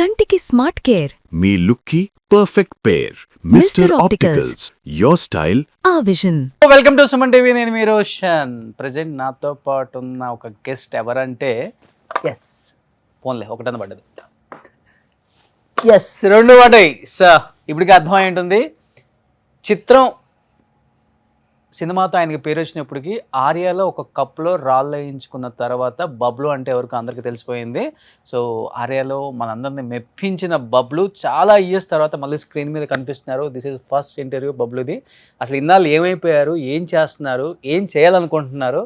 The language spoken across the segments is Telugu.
కంటికి స్మార్ట్ కేర్. మీ లుక్కి perfect pair. Mister opticals, your style a vision. Welcome to Suman TV. నేను మీ రోషన్. ప్రజెంట్ నాతో పాటు ఉన్న ఒక గెస్ట్ ఎవరంటే ఎస్ ఫోన్లే ఒకటన్న పడ్డది, ఎస్ రెండు పడ్డాయి. ఇప్పటికి అర్థమై ఉంటుంది. చిత్రం సినిమాతో ఆయనకి పేరు వచ్చినప్పటికీ ఆర్యాలో ఒక కప్లో రాళ్ళు వేయించుకున్న తర్వాత బబ్లు అంటే ఎవరికి అందరికీ తెలిసిపోయింది. సో ఆర్యాలో మనందరిని మెప్పించిన బబ్లు చాలా ఇయర్స్ తర్వాత మళ్ళీ స్క్రీన్ మీద కనిపిస్తున్నారు. దిస్ ఈజ్ ఫస్ట్ ఇంటర్వ్యూ బబ్లుది. అసలు ఇన్నాళ్ళు ఏమైపోయారు, ఏం చేస్తున్నారు, ఏం చేయాలనుకుంటున్నారు,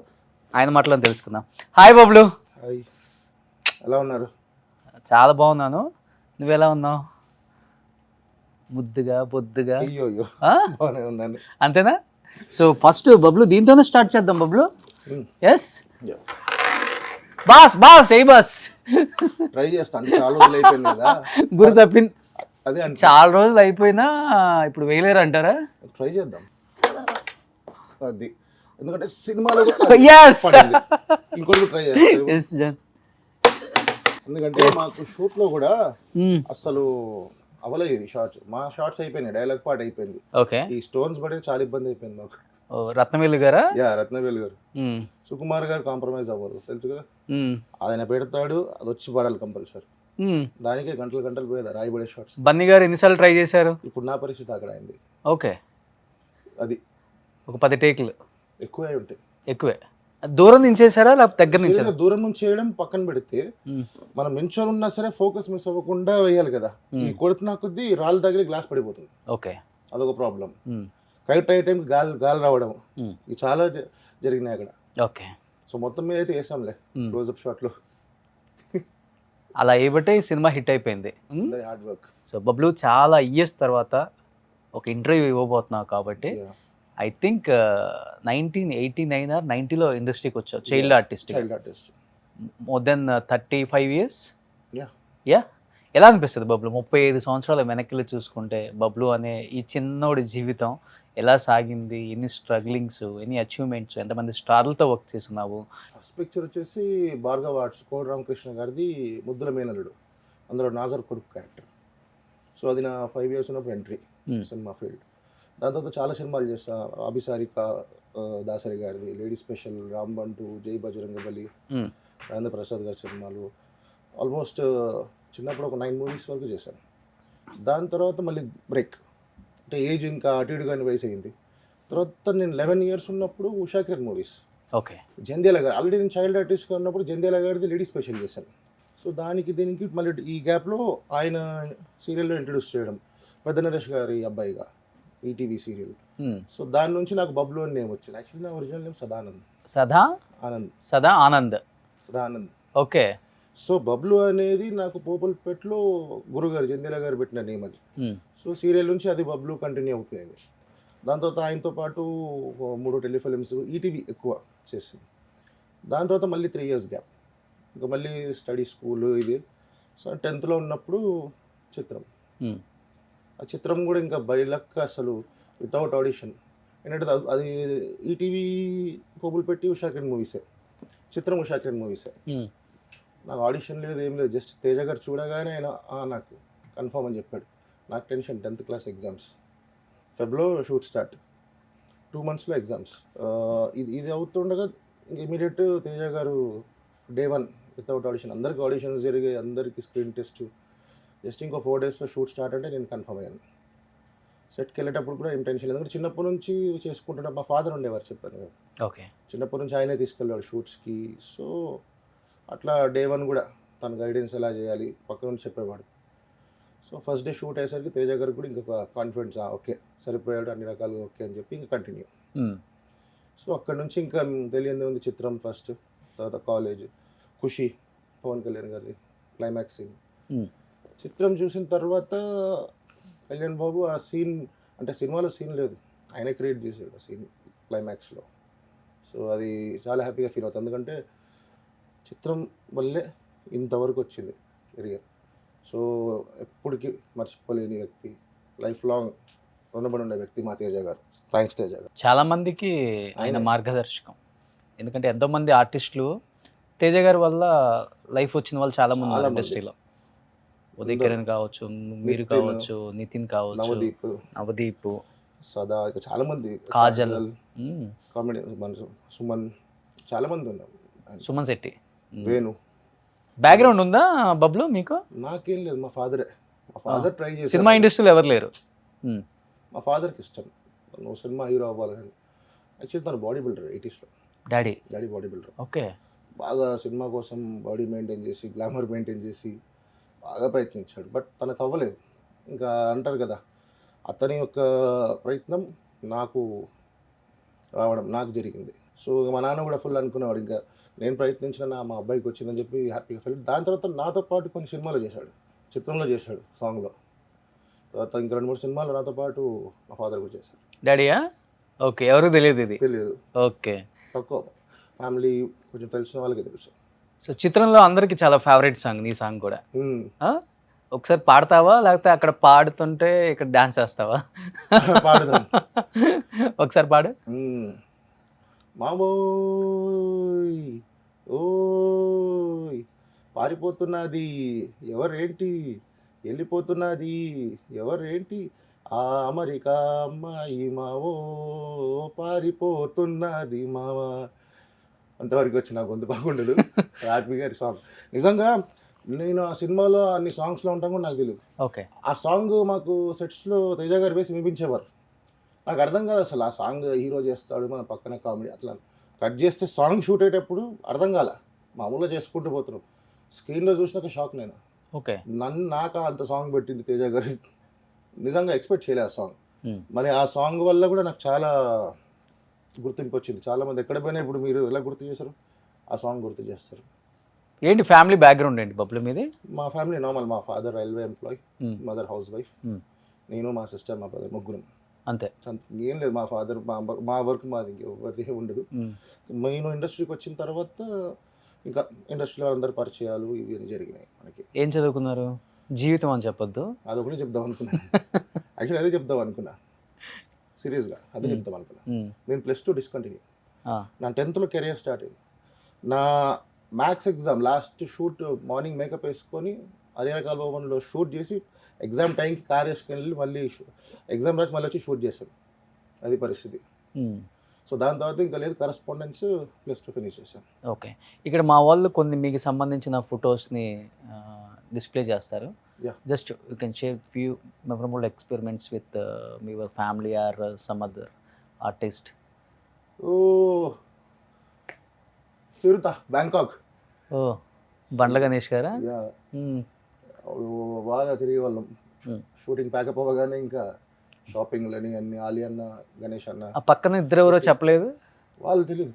ఆయన మాటలను తెలుసుకుందాం. హాయ్ బబ్లు. హాయ్, ఎలా ఉన్నారు? చాలా బాగున్నాను. నువ్వెలా ఉన్నావు? ముద్దుగా బొద్దుగా. అయ్యో బాగానే ఉన్నాను. అంతేనా? సో ఫస్ట్ బబ్లు దీంతోనే స్టార్ట్ చేద్దాం. బబ్లు ఎస్ బాస్ బాస్ ఏ బాస్ ట్రై చేస్తా. అంటే చాలా రోజులు అయిపోయింది కదా, గురి తప్పింది. అదే అంటే చాలా రోజులు అయిపోయినా ఇప్పుడు వేయలేరు అంటారా? ట్రై చేద్దాం. అది ఎందుకంటే సినిమాలో Yes. ఇంకోటి ట్రై చేస్తాం. ఎందుకంటే మాకు షూట్ లో కూడా అసలు అవలేదు షార్ట్స్. మా షార్ట్స్ అయిపోయినాయి, డైలాగ్ పార్ట్ అయిపోయింది. ఓకే. ఈ స్టోన్స్ పడేది చాలా ఇబ్బంది అయిపోయింది మాకు. రత్నవేలు గారా? యా, రత్నవేలు గారు. సుకుమార్ గారు కాంప్రమైజ్ అవ్వరు, తెలుసు కదా. ఆయన పెడతాడు, అది వచ్చి పడాలి కంపల్సరీ. దానికే గంటలు గంటలు పోయేదా రాయబడే షార్ట్స్. బన్నీ గారు ఎన్నిసార్లు ట్రై చేశారు? ఇప్పుడు నా పరిస్థితి అక్కడ అయింది. ఓకే. అది ఒక 10 టేకులు ఎక్కువే ఉంటాయి. ఎక్కువే. దూరం నుంచేసారా లేకపోతే దగ్గర నుంచి? దూరం నుంచి చేయడం పక్కన పెడితే మనం నించొని ఉన్నా సరే ఫోకస్ మిస్ అవ్వకుండా వేయాలి కదా. ఈ కొడుతున్నా కొద్దీ రాళ్ళు తగిలి గ్లాస్ పడిపోతుంది. ఓకే, అదొక ప్రాబ్లం. కరెక్ట్ అయ్యే టైంకి గాలి రావడం, ఇది చాలా జరిగినాయి అక్కడ. ఓకే. సో మొత్తం మీద అయితే వేసాంలే క్లోజ్అప్ షాట్లో. అలా ఏబట్టే సినిమా హిట్ అయిపోయింది. Hard work. సో బబ్లు చాలా ఇయర్స్ తర్వాత ఒక ఇంటర్వ్యూ ఇవ్వబోతున్నావు కాబట్టి ఐ థింక్ 1989 or 90లో ఇండస్ట్రీకి వచ్చావు child artist. More than 35 years. Yeah. ఎలా అనిపిస్తుంది బబ్లు 35 సంవత్సరాల వెనక్కి చూసుకుంటే బబ్లు అనే ఈ చిన్నోడి జీవితం ఎలా సాగింది? ఎన్ని స్ట్రగ్లింగ్స్, ఎన్ని అచీవ్మెంట్స్, ఎంతమంది స్టార్లతో వర్క్ చేస్తున్నావు? ఫస్ట్ పిక్చర్ వచ్చేసి భార్గవ ఆర్ట్స్, కోడి రామకృష్ణ గారిది ముద్దుల మేనల్లుడు. అందులో నాజర్ కొడుకు క్యారెక్టర్. సో అది నా 5 years ఉన్నప్పుడు ఎంట్రీ సినిమా ఫీల్డ్. దాని తర్వాత చాలా సినిమాలు చేస్తా. అభిసారిక దాసరి గారిది, లేడీ స్పెషల్, రాంబంటు, జై బజరంగబలి, రాజేంద్ర ప్రసాద్ గారి సినిమాలు. ఆల్మోస్ట్ చిన్నప్పుడు ఒక 9 movies వరకు చేశాను. దాని తర్వాత మళ్ళీ బ్రేక్, అంటే ఏజ్ ఇంకా అటు ఇటు కానీ వయసు అయింది. తర్వాత నేను 11 years ఉన్నప్పుడు ఉషా కిరణ్ మూవీస్. ఓకే. జంధ్యాల గారు ఆల్రెడీ నేను చైల్డ్ ఆర్టిస్ట్గా ఉన్నప్పుడు జంధ్యాల గారిది లేడీ స్పెషల్ చేశాను. సో దీనికి మళ్ళీ ఈ గ్యాప్లో ఆయన సీరియల్లో ఇంట్రడ్యూస్ చేయడం, పెద్ద నరేష్ గారి అబ్బాయిగా ఈటీవీ సీరియల్. సో దాని నుంచి నాకు బబ్లు అని నేమ్ వచ్చింది. యాక్చువల్లీ నా ఒరిజినల్ నేమ్ సదానంద్. సదా ఆనంద్. ఓకే. సో బబ్లు అనేది నాకు పోపుల్పేటలో గురుగారు జంధ్యాల గారు పెట్టిన నేమ్ అది. సో సీరియల్ నుంచి అది బబ్లు కంటిన్యూ అవుతుంది. దాని తర్వాత ఆయనతో పాటు 3 టెలిఫిలిమ్స్, ఈటీవీ ఎక్కువ చేసింది. దాని తర్వాత మళ్ళీ 3 years గ్యాప్, ఇంకా మళ్ళీ స్టడీ స్కూల్ ఇది. సో 10th ఉన్నప్పుడు చిత్రం. ఆ చిత్రం కూడా ఇంకా బైలక్ అసలు వితౌట్ ఆడిషన్. ఏంటంటే అది ఈటీవీ పోపులు పెట్టి ఉషా కిరణ్ మూవీసే, చిత్రం ఉషా కిరణ్ మూవీసే. నాకు ఆడిషన్ లేదు, ఏం లేదు. జస్ట్ తేజ గారు చూడగానే ఆయన నాకు కన్ఫర్మ్ అని చెప్పాడు. నాకు టెన్షన్, 10th class ఎగ్జామ్స్, ఫెబ్లో షూట్ స్టార్ట్, 2 monthsలో ఎగ్జామ్స్. ఇది అవుతుండగా ఇంక ఇమీడియట్ తేజ గారు day 1 వితౌట్ ఆడిషన్. అందరికి ఆడిషన్స్ జరిగాయి, అందరికి స్క్రీన్ టెస్ట్. జస్ట్ ఇంకో 4 daysలో షూట్ స్టార్ట్ అంటే నేను కన్ఫర్మ్ అయ్యాను. సెట్కి వెళ్ళేటప్పుడు కూడా ఏం టెన్షన్ లేదు, ఎందుకంటే చిన్నప్పటి నుంచి చేసుకుంటుంటే మా ఫాదర్ ఉండేవారు, చెప్పాను కదా. ఓకే. చిన్నప్పటి నుంచి ఆయనే తీసుకెళ్ళాడు షూట్స్కి. సో అట్లా day 1 కూడా తన గైడెన్స్ ఎలా చేయాలి పక్క నుంచి చెప్పేవాడు. సో ఫస్ట్ డే షూట్ అయ్యేసరికి తేజ గారికి కూడా ఇంకొక కాన్ఫిడెన్స్, ఓకే సరిపోయాడు అన్ని రకాలుగా ఓకే అని చెప్పి ఇంకా కంటిన్యూ. సో అక్కడ నుంచి ఇంకా తెలియదే ఉంది. చిత్రం ఫస్ట్, తర్వాత కాలేజ్, ఖుషి, పవన్ కళ్యాణ్ గారిది క్లైమాక్స్ సీన్. చిత్రం చూసిన తర్వాత కళ్యాణ్ బాబు ఆ సీన్, అంటే సినిమాలో సీన్ లేదు, ఆయనే క్రియేట్ చేసాడు ఆ సీన్ క్లైమాక్స్లో. సో అది చాలా హ్యాపీగా ఫీల్ అవుతుంది, ఎందుకంటే చిత్రం వల్లే ఇంతవరకు వచ్చింది కెరియర్. సో ఎప్పటికీ మర్చిపోలేని వ్యక్తి, లైఫ్ లాంగ్ రుణపడి ఉండే వ్యక్తి మా తేజ గారు. థ్యాంక్స్ తేజ గారు. చాలామందికి ఆయన మార్గదర్శకం. ఎందుకంటే ఎంతోమంది ఆర్టిస్టులు తేజ గారి వల్ల లైఫ్ వచ్చిన వాళ్ళు చాలామంది ఇండస్ట్రీలో. ఉదయ్ కిరణ్ కావచ్చు, మీరు నితిన్, కావచ్చు, నితిన్ కావచ్చు, నవదీప్, నవదీప్, సదా, ఇక చాలా మంది, కాజల్, మ్మ్. కామెడీ, మన సుమన్, చాలా మంది ఉన్నారు. సుమన్ శెట్టి. వేణు. బ్యాక్గ్రౌండ్ ఉందా బబ్లు మీకు? నాకేం లేదు, మా ఫాదరే. మా ఫాదర్ ట్రై చేసి సినిమా ఇండస్ట్రీలో ఎవరు లేరు. మా ఫాదర్కి ఇష్టం నువ్వు సినిమా హీరో అవ్వాలని. యాక్చువల్లీ తను బాడీ బిల్డర్ 80sలో. Daddy body builder. ఓకే. బాగా సినిమా కోసం బాడీ మెయింటైన్ చేసి, గ్లామర్ మెయింటైన్ చేసి బాగా ప్రయత్నించాడు. బట్ తనకు అవ్వలేదు. ఇంకా అంటారు కదా, అతని యొక్క ప్రయత్నం నాకు రావడం నాకు జరిగింది. సో మా నాన్న కూడా ఫుల్ అనుకునేవాడు, ఇంకా నేను ప్రయత్నించిన మా అబ్బాయికి వచ్చిందని చెప్పి హ్యాపీగా ఫీల్. దాని తర్వాత నాతో పాటు కొన్ని సినిమాలు చేశాడు. చిత్రంలో చేశాడు, సాంగ్లో. తర్వాత ఇంకా 2-3 సినిమాలు నాతో పాటు మా ఫాదర్ కూడా చేశాడు. డాడీయా? ఓకే. ఎవరు తెలియదు ఇది. తెలియదు, ఓకే. తక్కువ. ఫ్యామిలీ కొంచెం తెలిసిన వాళ్ళకి తెలుసు. సో చిత్రంలో అందరికి చాలా ఫేవరెట్ సాంగ్ నీ సాంగ్ కూడా. మ్మ్. ఆ? ఒకసారి పాడతావా, లేకపోతే అక్కడ పాడుతుంటే ఇక్కడ డాన్స్ వేస్తావా? పాడుదాం. ఒకసారి పాడు. మామోయ్ ఓయ్ పారిపోతున్నది ఎవరేంటి, వెళ్ళిపోతున్నది ఎవరేంటి, ఆ అమెరికా అమ్మాయి మావో పారిపోతున్నది మావా. అంతవరకు వచ్చి నాకు గొంతు బాగుండదు. రాజ్వి గారి సాంగ్ నిజంగా నేను ఆ సినిమాలో అన్ని సాంగ్స్లో ఉంటాం కూడా నాకు తెలియదు. ఓకే. ఆ సాంగ్ మాకు సెట్స్లో తేజ గారు వేసి వినిపించేవారు. నాకు అర్థం కాదు అసలు ఆ సాంగ్ హీరో చేస్తాడు, మన పక్కన కామెడీ అట్లా కట్ చేస్తే సాంగ్ షూట్ అయ్యేటప్పుడు అర్థం కాల, మామూలుగా చేసుకుంటూ పోతున్నాం. స్క్రీన్లో చూసినాక షాక్ నేను. ఓకే. నాకు అంత సాంగ్ పెట్టింది తేజ గారు, నిజంగా ఎక్స్పెక్ట్ చేయలేదు ఆ సాంగ్. Hmm. మరి ఆ సాంగ్ వల్ల కూడా నాకు చాలా గుర్తింపు వచ్చింది. చాలామంది ఎక్కడ పోయినా ఇప్పుడు మీరు ఎలా గుర్తు చేశారు, ఆ సాంగ్ గుర్తు చేస్తారు. ఏంటి ఫ్యామిలీ బ్యాక్గ్రౌండ్ ఏంటి బబ్లు మీది? మా ఫ్యామిలీ నార్మల్, మా father railway employee, Hmm. Mother house wife, Hmm. నేను, మా సిస్టర్, మా బ్రదర్, ముగ్గురం. అంతే. ఏం లేదు, మా ఫాదర్ మా వర్క్ మాది ఎవరిది ఉండదు. నేను ఇండస్ట్రీకి వచ్చిన తర్వాత ఇంకా ఇండస్ట్రీలో అందరు పరిచయాలు ఇవి జరిగినాయి మనకి. ఏం చదువుకున్నారు? జీవితం అని చెప్పొద్దు. అదొకటి చెప్దాం అనుకున్నా. యాక్చువల్లీ అదే చెప్దాం అనుకున్నా, సీరియస్గా అదే చెప్దాం అనుకున్నా. నేను +2 డిస్కంటిన్యూ. నా 10th కెరియర్ స్టార్ట్ అయింది. నా maths exam last shoot morning makeup వేసుకొని అదే రకాల భవన్లో షూట్ చేసి ఎగ్జామ్ టైంకి కార్ వేసుకొని వెళ్ళి మళ్ళీ ఎగ్జామ్ రాసి మళ్ళీ వచ్చి షూట్ చేశాను. అది పరిస్థితి. సో దాని తర్వాత ఇంకా లేదు, కరస్పాండెన్స్ +2 ఫినిష్ చేశాను. ఓకే. ఇక్కడ మా వాళ్ళు కొన్ని మీకు సంబంధించిన ఫొటోస్ని డిస్ప్లే చేస్తారు. Yeah. Just you can share few memorable experiments with your family or some other artist. ఓ చిరుత, బ్యాంకాక్. ఓ బండ్ల గణేష్ గారా? బాగా తిరిగే వాళ్ళం. షూటింగ్ ప్యాకప్ అవ్వగానే ఇంకా షాపింగ్లని అన్ని, ఆలి అన్న, గణేష్ అన్న. ఆ పక్కన ఇద్దరు ఎవరో చెప్పలేదు? వాళ్ళు తెలియదు.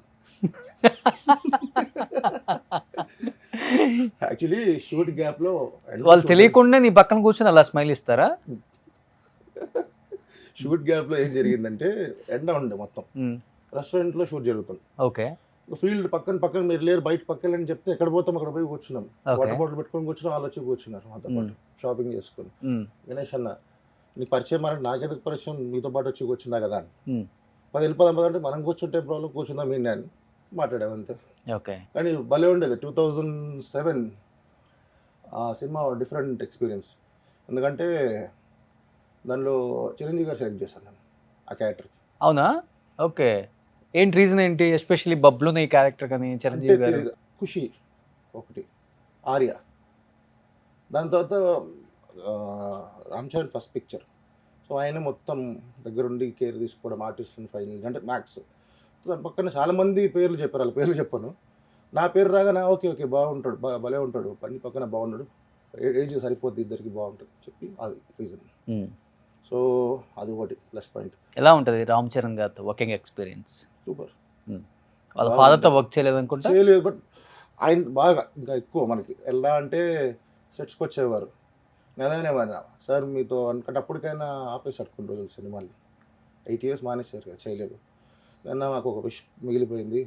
యాక్చువల్లీ షూట్ గ్యాప్లో వాళ్ళు తెలియకుండా నీ పక్కన కూర్చొని అలా స్మైల్ ఇస్తారా? షూట్ గ్యాప్లో ఏం జరిగిందంటే ఎండ ఉండే మొత్తం, రెస్టారెంట్లో షూట్ జరుగుతుంది. ఓకే. ఫీల్డ్ పక్కన మీరు లేరు, బయట పక్కన అని చెప్తే ఎక్కడ పోతాం అక్కడ పోయి కూర్చున్నాం. వాటర్ బాటిల్ పెట్టుకొని కూర్చున్నాం, వాళ్ళు వచ్చి కూర్చున్నారు మాతో పాటు షాపింగ్ చేసుకొని. గణేష్ అన్న నీకు పరిచయం అంటే నాకెందుకు పరిచయం, మీతో పాటు వచ్చి కూర్చున్నా కదా అని. మరి వెళ్ళిపోదాం అంటే మనం కూర్చుంటే ప్రాబ్లం, కూర్చుందాం మీ అని మాట్లాడాము అంతే. ఓకే. కానీ భలే ఉండేది. 2007 ఆ సినిమా డిఫరెంట్ ఎక్స్పీరియన్స్. ఎందుకంటే దానిలో చిరంజీవి గారు సెలెక్ట్ చేశాను నేను ఆ క్యారెక్టర్కి. అవునా? ఓకే. ఏంటి రీజన్ ఏంటి? ఎస్పెషల్లీ బబ్లు నీ క్యారెక్టర్ కానీ చిరంజీవి గారు? ఖుషి ఒకటి, ఆర్య, దాని తర్వాత Ram Charan first picture. So ఆయన మొత్తం దగ్గరుండి కేర్ తీసుకోవడం, ఆర్టిస్ట్ని ఫైనల్ అంటే మ్యాథ్స్. దాని పక్కన చాలామంది పేర్లు చెప్పారు, వాళ్ళ పేర్లు చెప్పాను. నా పేరు రాగానే ఓకే బాగుంటాడు, భలే ఉంటాడు, పని పక్కన బాగున్నాడు, ఏజ్ సరిపోద్ది, ఇద్దరికి బాగుంటుంది చెప్పి అది రీజన్. సో అది ఒకటి ప్లస్ పాయింట్. ఎలా ఉంటుంది రామ్ చరణ్ గారితో వర్కింగ్ ఎక్స్పీరియన్స్? సూపర్. వాళ్ళ ఫాదర్తో వర్క్ చేయలేదు అనుకుంటా? చేయలేదు, బట్ ఆయన బాగా ఇంకా ఎక్కువ మనకి ఎలా అంటే సెట్స్కి వచ్చేవారు. నేనేమన్నా సార్ మీతో అనుకుంటే అప్పటికైనా ఆపేసారు కొన్ని రోజులు సినిమాలు. 8 years మానేశారు కదా, చేయలేదు. నిన్న నాకు ఒక విష్ మిగిలిపోయింది.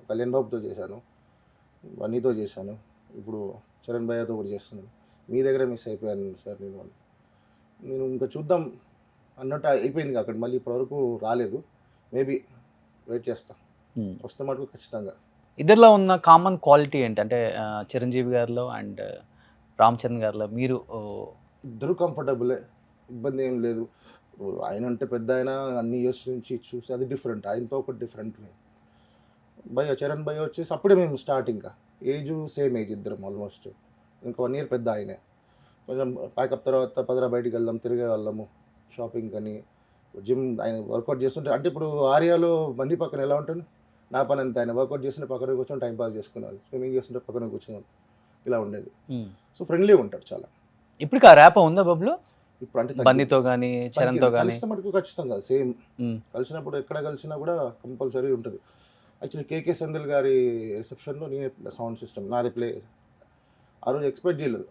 కళ్యాణ్ బాబుతో చేశాను, బన్నీతో చేశాను, ఇప్పుడు చరణ్ భయ్యతో కూడా చేస్తున్నాను. మీ దగ్గర మిస్ అయిపోయాను సార్ నేను ఇంకా చూద్దాం అన్నట్టు అయిపోయింది అక్కడ. మళ్ళీ ఇప్పటివరకు రాలేదు. మేబీ వెయిట్ చేస్తాం, వస్తే మటుకు ఖచ్చితంగా. ఇద్దరిలో ఉన్న కామన్ క్వాలిటీ ఏంటి? అంటే చిరంజీవి గారిలో అండ్ రామ్ చరణ్ గారిలో మీరు ఇద్దరు కంఫర్టబులే, ఇబ్బంది ఏం లేదు. ఆయన అంటే పెద్ద ఆయన, అన్ని ఇయర్స్ నుంచి చూసి అది డిఫరెంట్, ఆయనతో ఒకటి డిఫరెంట్. భయ్య చరణ్ భయ్య వచ్చేసి అప్పుడే మేము స్టార్ట్, ఇంకా ఏజ్ సేమ్ ఏజ్ ఇద్దరం ఆల్మోస్ట్, ఇంకా 1 year పెద్ద ఆయనే. కొంచెం ప్యాకప్ తర్వాత పదరా బయటికి వెళ్దాం, తిరిగే వాళ్ళము షాపింగ్ అని, జిమ్ ఆయన వర్కౌట్ చేస్తుంటే. అంటే ఇప్పుడు ఆర్యాలో బండి పక్కన ఎలా ఉంటుంది, నా పని అంతే, ఆయన వర్కౌట్ చేస్తుంటే పక్కన కూర్చొని టైం పాస్ చేసుకున్నాను, స్విమ్మింగ్ చేస్తుంటే పక్కన కూర్చున్నాను, ఇలా ఉండేది. సో ఫ్రెండ్లీ ఉంటాడు చాలా. ఇప్పుడు ఆ ర్యాప్ ఉందా బబ్లు ఇప్పుడు అంటే బన్నీతో కానీ చరణ్తో కానీ? కలిస్తే మటుకు ఖచ్చితంగా సేమ్, కలిసినప్పుడు ఎక్కడ కలిసినా కూడా కంపల్సరీ ఉంటుంది. యాక్చువల్లీ కేకే సందిల్ గారి రిసెప్షన్లో నేనే సౌండ్ సిస్టమ్ నాది ప్లే. ఆ రోజు ఎక్స్పెక్ట్ చేయలేదు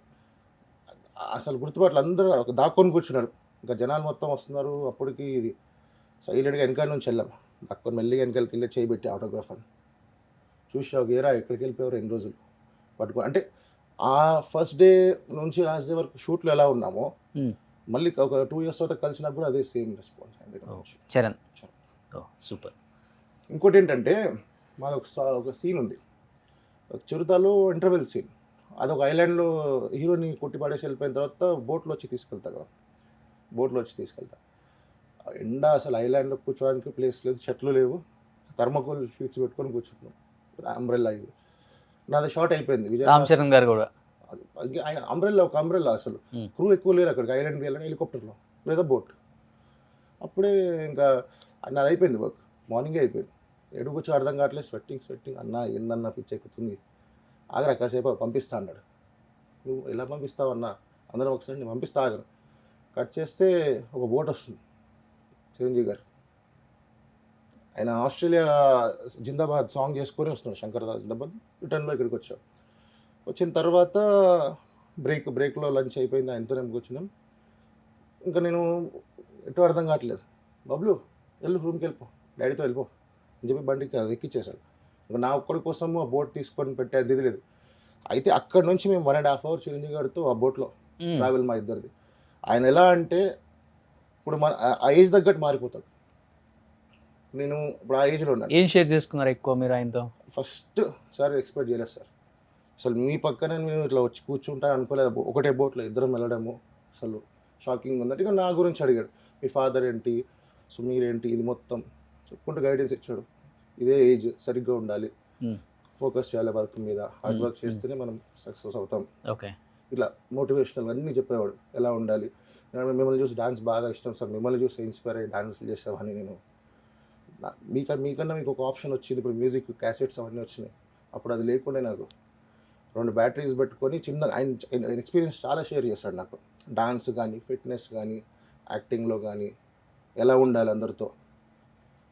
అసలు, గుర్తుపట్లు అందరూ దాక్కొని కూర్చున్నారు, ఇంకా జనాలు మొత్తం వస్తున్నారు. అప్పటికి ఇది సైలెంట్గా వెనకాల నుంచి వెళ్ళాం, దాక్కొని మెల్లిగా వెనకాలకి వెళ్ళి చేయబెట్టి ఆటోగ్రాఫ్ అని చూసి ఒక ఏరా ఎక్కడికి వెళ్ళిపోయారు 2 రోజులు పట్టుకో. అంటే ఆ ఫస్ట్ డే నుంచి లాస్ట్ డే వరకు షూట్లో ఎలా ఉన్నామో మళ్ళీ ఒక 2 years తర్వాత కలిసినప్పుడు అదే సేమ్ రెస్పాన్స్ అయింది. చరణ్ సూపర్. ఇంకోటి ఏంటంటే మాది ఒక సీన్ ఉంది, ఒక చిరుతలో ఇంటర్వెల్ సీన్. అదొక ఐలాండ్లో హీరోని కొట్టి పడేసి వెళ్ళిపోయిన తర్వాత బోట్లో వచ్చి తీసుకెళ్తా కదా, బోట్లో వచ్చి తీసుకెళ్తా. ఎండ అసలు ఐలాండ్లో కూర్చోడానికి ప్లేస్ లేదు, చెట్లు లేవు, థర్మకోల్ షీట్స్ పెట్టుకొని కూర్చుంటున్నాం, అంబ్రెల్లా. ఇది నాది షార్ట్ అయిపోయింది. రామ్ చరణ్ గారు కూడా ఆయన అంబ్రెల్లా, ఒక అంబ్రెల్లా, అసలు క్రూ ఎక్కువ లేరు అక్కడికి, ఐలాండ్కి వెళ్ళాలి హెలికాప్టర్లో లేదా బోట్. అప్పుడే ఇంకా నాది అయిపోయింది వర్క్, మార్నింగే అయిపోయింది. ఎడుగు వచ్చి అర్థం కావట్లేదు, స్వెట్టింగ్ అన్న ఏందన్నా పిచ్చి ఎక్కుతుంది, ఆగరా కాసేపు పంపిస్తా అన్నాడు. నువ్వు ఎలా పంపిస్తావు అన్న, అందరం ఒకసారి నేను పంపిస్తా ఆగను. కట్ చేస్తే ఒక బోట్ వస్తుంది, చిరంజీవి గారు, ఆయన ఆస్ట్రేలియా జిందాబాద్ సాంగ్ చేసుకొని వస్తున్నాడు, శంకర్దాస్ జిందాబాద్. రిటర్న్లో ఇక్కడికి వచ్చాం. వచ్చిన తర్వాత బ్రేక్లో లంచ్ అయిపోయింది, ఆయనతో నేను కూర్చున్నాం. ఇంకా నేను ఎటు అర్థం కావట్లేదు, బబ్లు వెళ్ళు రూమ్కి వెళ్ళిపో, డాడీతో వెళ్ళిపో అని చెప్పి బండికి అది ఎక్కిచ్చేశాడు. ఇంకా నా ఒక్కడి కోసం ఆ బోట్ తీసుకొని పెట్టే అది లేదు. అయితే అక్కడ నుంచి మేము 1.5 hours చిరంజీవి గారితో ఆ బోట్లో ట్రావెల్ మా ఇద్దరిది. ఆయన ఎలా అంటే ఇప్పుడు మన ఆ ఏజ్ తగ్గట్టు మారిపోతాడు. నేను ఇప్పుడు ఆ ఏజ్లో ఉన్నాను. ఏం షేర్ చేసుకున్నారు ఎక్కువ మీరు ఆయనతో? ఫస్ట్ సార్ ఎక్స్పెక్ట్ చేయలేదు సార్, అసలు మీ పక్కన నేను ఇట్లా వచ్చి కూర్చుంటాను అనుకోలేదు. ఒకటే బోట్లో ఇద్దరం వెళ్ళడము అసలు షాకింగ్ ఉన్నట్టు. ఇక నా గురించి అడిగాడు, మీ ఫాదర్ ఏంటి, సో మీరేంటి, ఇది మొత్తం చెప్పుకుంటూ గైడెన్స్ ఇచ్చాడు. ఇదే ఏజ్, సరిగ్గా ఉండాలి, ఫోకస్ చేయాలి వర్క్ మీద, హార్డ్ వర్క్ చేస్తేనే మనం సక్సెస్ అవుతాం. ఓకే, ఇట్లా మోటివేషనల్ అన్నీ చెప్పేవాడు, ఎలా ఉండాలి. మిమ్మల్ని చూసి డాన్స్ బాగా ఇష్టం సార్, మిమ్మల్ని చూసి ఇన్స్పైర్ అయ్యి డాన్స్ చేసామని. నేను మీకన్నా మీకు ఒక ఆప్షన్ వచ్చింది, ఇప్పుడు మ్యూజిక్ క్యాసెట్స్ అవన్నీ వచ్చినాయి, అప్పుడు అది లేకుండా నాకు 2 బ్యాటరీస్ పెట్టుకొని చిన్న ఆయన ఎక్స్పీరియన్స్ చాలా షేర్ చేస్తాడు నాకు. డాన్స్ కానీ, ఫిట్నెస్ కానీ, యాక్టింగ్లో కానీ, ఎలా ఉండాలి అందరితో,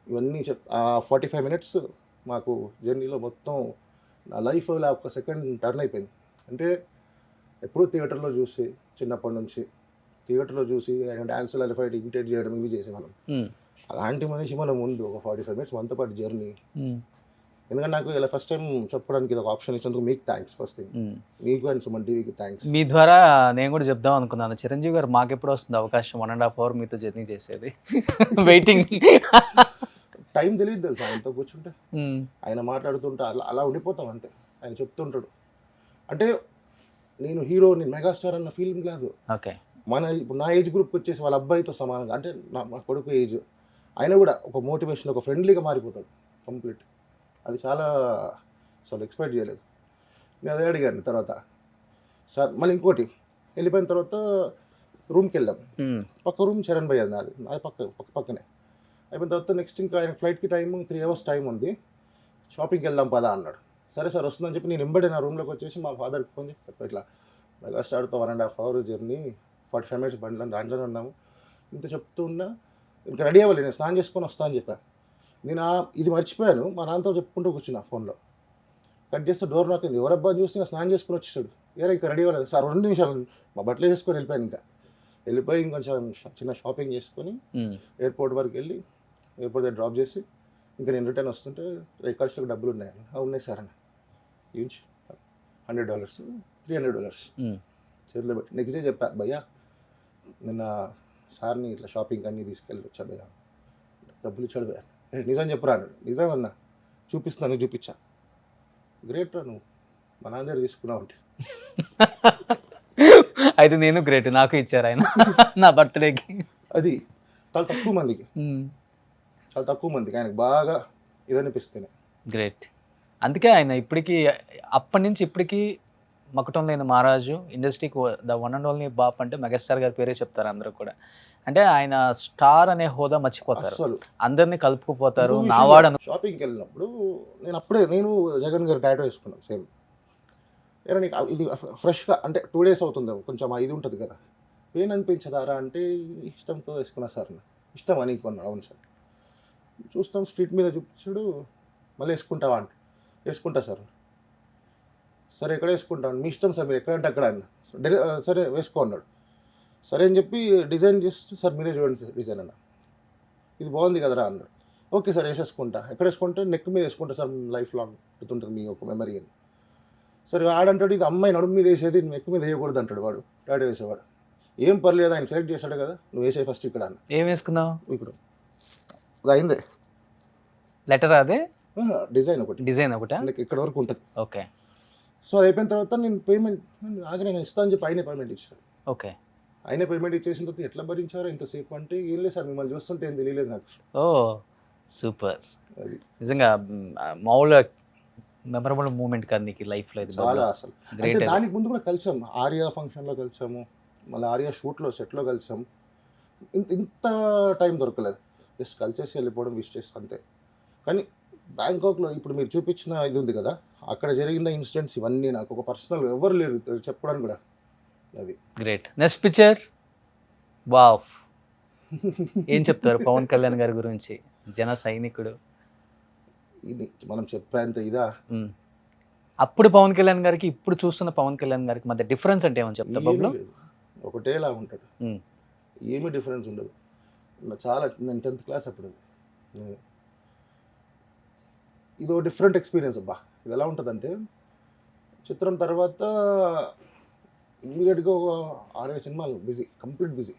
ఇవన్నీ 45 minutes మాకు జర్నీలో మొత్తం నా లైఫ్ ఇలా ఒక సెకండ్ టర్న్ అయిపోయింది. అంటే ఎప్పుడూ థియేటర్లో చూసి, చిన్నప్పటి నుంచి థియేటర్లో చూసి ఆయన డ్యాన్సులు అలిఫైట్ ఇమిటేట్ చేయడం ఇవి చేసేవాళ్ళం. అలాంటి మనిషి మన ముందు ఒక 45 minutes మనతో పాటు జర్నీ. ఎందుకంటే నాకు ఇలా ఫస్ట్ టైం చెప్పడానికి ఇది ఒక ఆప్షన్ ఇచ్చినందుకు మీకు థ్యాంక్స్. ఫస్ట్ థింగ్ మీకు అండ్ సుమన్ టీవీకి థ్యాంక్స్. మీ ద్వారా నేను కూడా చెప్దాం అనుకున్నాను, చిరంజీవి గారు మాకు ఎప్పుడు వస్తుంది అవకాశం 1.5 hour మీతో జర్నీ చేసేది, వెయిటింగ్. టైం తెలియదు తెలుసు ఆయనతో కూర్చుంటే, ఆయన మాట్లాడుతుంటే అలా ఉండిపోతాం అంతే. ఆయన చెప్తుంటాడు అంటే నేను హీరో, నేను మెగాస్టార్ అన్న ఫీలింగ్ లేదు. ఓకే, ఇప్పుడు నా ఏజ్ గ్రూప్కి వచ్చేసి వాళ్ళ అబ్బాయితో సమానంగా, అంటే మా కొడుకు ఏజ్, ఆయన కూడా ఒక మోటివేషన్, ఒక ఫ్రెండ్లీగా మారిపోతాడు కంప్లీట్. అది చాలా అసలు ఎక్స్పెక్ట్ చేయలేదు. నేను అదే అడిగాను తర్వాత సార్. మళ్ళీ ఇంకోటి వెళ్ళిపోయిన తర్వాత రూమ్కి వెళ్ళాం, పక్క రూమ్ చరణ్ భయ్య అది పక్కనే. అయిపోయిన తర్వాత నెక్స్ట్ ఇంకా ఆయన ఫ్లైట్కి టైం 3 hours టైం ఉంది, షాపింగ్కి వెళ్దాం పదా అన్నాడు. సరే సార్ వస్తుందని చెప్పి నేను వెంబడి నా రూమ్లోకి వచ్చేసి మా ఫాదర్కి ఫోన్ చేసి చెప్పి ఇట్లా మెగాస్టార్తో 1.5 hour జర్నీ, 45 minutes బండిలో దాంట్లోనే ఉన్నాము. ఇంత చెప్తూ ఉన్నా ఇంకా రెడీ అవ్వాలి, నేను స్నానం చేసుకొని వస్తా అని చెప్పాను. నేను ఇది మర్చిపోయాను, మా నాన్నతో చెప్పుకుంటూ కూర్చున్నా ఫోన్లో. కట్ చేస్తే డోర్ నాక్ అయింది, ఎవరబ్బా చూసి నేను స్నానం చేసుకుని వచ్చేసాడు. ఏరా ఇంకా రెడీ అవ్వలేదు సార్, 2 నిమిషాలు మా బట్టలు వేసుకొని వెళ్ళిపోయాను. ఇంకా వెళ్ళిపోయి ఇంకొంచెం చిన్న షాపింగ్ చేసుకొని ఎయిర్పోర్ట్ వరకు వెళ్ళి ఎయిర్పోర్ట్ దగ్గర డ్రాప్ చేసి ఇంకా నేను రిటర్న్ వస్తుంటే రికార్డ్స్లో డబ్బులు ఉన్నాయని. ఉన్నాయి సార్ అన్న, యూజ్ $100 $300 చేతిలో పెట్టి నెక్స్ట్ డే చెప్పా, భయ్యా నిన్న సార్ని ఇట్లా షాపింగ్ అన్నీ తీసుకెళ్ళి వచ్చా భయ్యా, డబ్బులు ఇచ్చాడు భయ్యా. నిజం చెప్పరా అన్నాడు. నిజం అన్నా, చూపిస్తాను చూపించా. గ్రేట్ రా నువ్వు, మా నాన్న దగ్గర తీసుకున్నావు అంటే. అయితే నేను గ్రేట్, నాకు ఇచ్చారు ఆయన నా బర్త్డేకి. అది చాలా తక్కువ మందికి, చాలా తక్కువ మందికి ఆయనకు బాగా ఇదనిపిస్తేనే. గ్రేట్. అందుకే ఆయన ఇప్పటికీ, అప్పటి నుంచి ఇప్పటికీ మకుటం లేని మహారాజు, ఇండస్ట్రీకి ద వన్ అండ్ ఓన్లీ బాప్ అంటే మెగాస్టార్ గారి పేరే చెప్తారు అందరూ కూడా. అంటే ఆయన స్టార్ అనే హోదా మర్చిపోతారు, అసలు అందరినీ కలుపుకుపోతారు. నావాడను షాపింగ్కి వెళ్ళినప్పుడు నేను జగన్ గారు టాటో వేసుకున్నాను సేమ్. ఏరా నీకు ఇది ఫ్రెష్గా అంటే 2 days అవుతుంది, కొంచెం ఇది ఉంటుంది కదా, పెయిన్ అనిపించదారా అంటే ఇష్టంతో వేసుకున్నా సార్. ఇష్టం అని కొన్నాడు. అవును సార్. చూస్తాం స్ట్రీట్ మీద చూపించాడు, మళ్ళీ వేసుకుంటావా అంటే వేసుకుంటా సార్. సరే ఎక్కడ వేసుకుంటాను, మీ ఇష్టం సార్, మీరు ఎక్కడంటే అక్కడ అన్న. సరే వేసుకో అన్నాడు. సరే అని చెప్పి డిజైన్ చేస్తూ సార్ మీరే చూడండి సార్ డిజైన్ అన్న, ఇది బాగుంది కదరా అన్నాడు. ఓకే సార్ వేసేసుకుంటా. ఎక్కడ వేసుకుంటే నెక్ మీద వేసుకుంటా సార్, లైఫ్ లాంగ్ గుర్తుంటుంది మీ ఒక మెమరీ అని. సరే ఆడంటాడు ఇది అమ్మాయి నడుము మీద వేసేది, నెక్ మీద వేయకూడదు అంటాడు వాడు, టాటో వేసేవాడు. ఏం పర్లేదు ఆయన సెలెక్ట్ చేశాడు కదా, నువ్వు వేసే ఫస్ట్ ఇక్కడ అన్న. ఏం వేసుకున్నావు? ఇప్పుడు అది అయిందే లెటర్, అదే డిజైన్ ఒకటి, డిజైన్ ఒకటా? ఇక్కడ వరకు ఉంటుంది. ఓకే. సో అది అయిపోయిన తర్వాత నేను పేమెంట్ ఆగి నేను ఇస్తాను అని చెప్పి ఆయనే పేమెంట్ ఇచ్చాడు. ఓకే. ఆయనే పేమెంట్ ఇచ్చేసిన తర్వాత ఎట్లా భరించారో ఇంతసేపు అంటే ఏం లేదు సార్, మిమ్మల్ని చూస్తుంటే ఏం తెలియలేదు నాకు. ఓ సూపర్. అది నిజంగా మామూలుగా మెమరబుల్ మూమెంట్ కాదు నీకు లైఫ్లో ఇది. చాలా అసలు. గ్రేట్. అంటే దానికి ముందు కూడా కలిసాం, ఆర్యా ఫంక్షన్లో కలిసాము, మళ్ళీ ఆర్యా షూట్లో సెట్లో కలిసాం. ఇంత టైం దొరకలేదు, జస్ట్ కలిసేసి వెళ్ళిపోవడం, విష్ చేసి అంతే. కానీ బ్యాంకాక్లో ఇప్పుడు మీరు చూపించిన ఇది ఉంది కదా, అక్కడ జరిగిన ఇన్సిడెంట్స్ ఇవన్నీ నాకు ఒక పర్సనల్ ఎవరు లేరు చెప్పడానికి కూడా. అది గ్రేట్. Next picture. వావ్. ఏం చెప్తారు పవన్ కళ్యాణ్ గారి గురించి? జన సైనికుడు. ఇది మనం చెప్పేంత ఇదా? అప్పుడు పవన్ కళ్యాణ్ గారికి ఇప్పుడు చూస్తున్న పవన్ కళ్యాణ్ గారికి మధ్య డిఫరెన్స్ అంటే ఏమని చెప్తా బాబు? ఏమీ లేదు, ఒకటేలా ఉంటాడు, ఏమీ డిఫరెన్స్ ఉండదు. చాలా నేను 10th క్లాస్ అప్పుడు, ఇదో డిఫరెంట్ ఎక్స్పీరియన్స్ అబ్బా. ఇది ఎలా ఉంటుందంటే చిత్రం తర్వాత ఇమ్మీడియట్గా ఒక 6-7 సినిమాలు బిజీ, కంప్లీట్ బిజీ.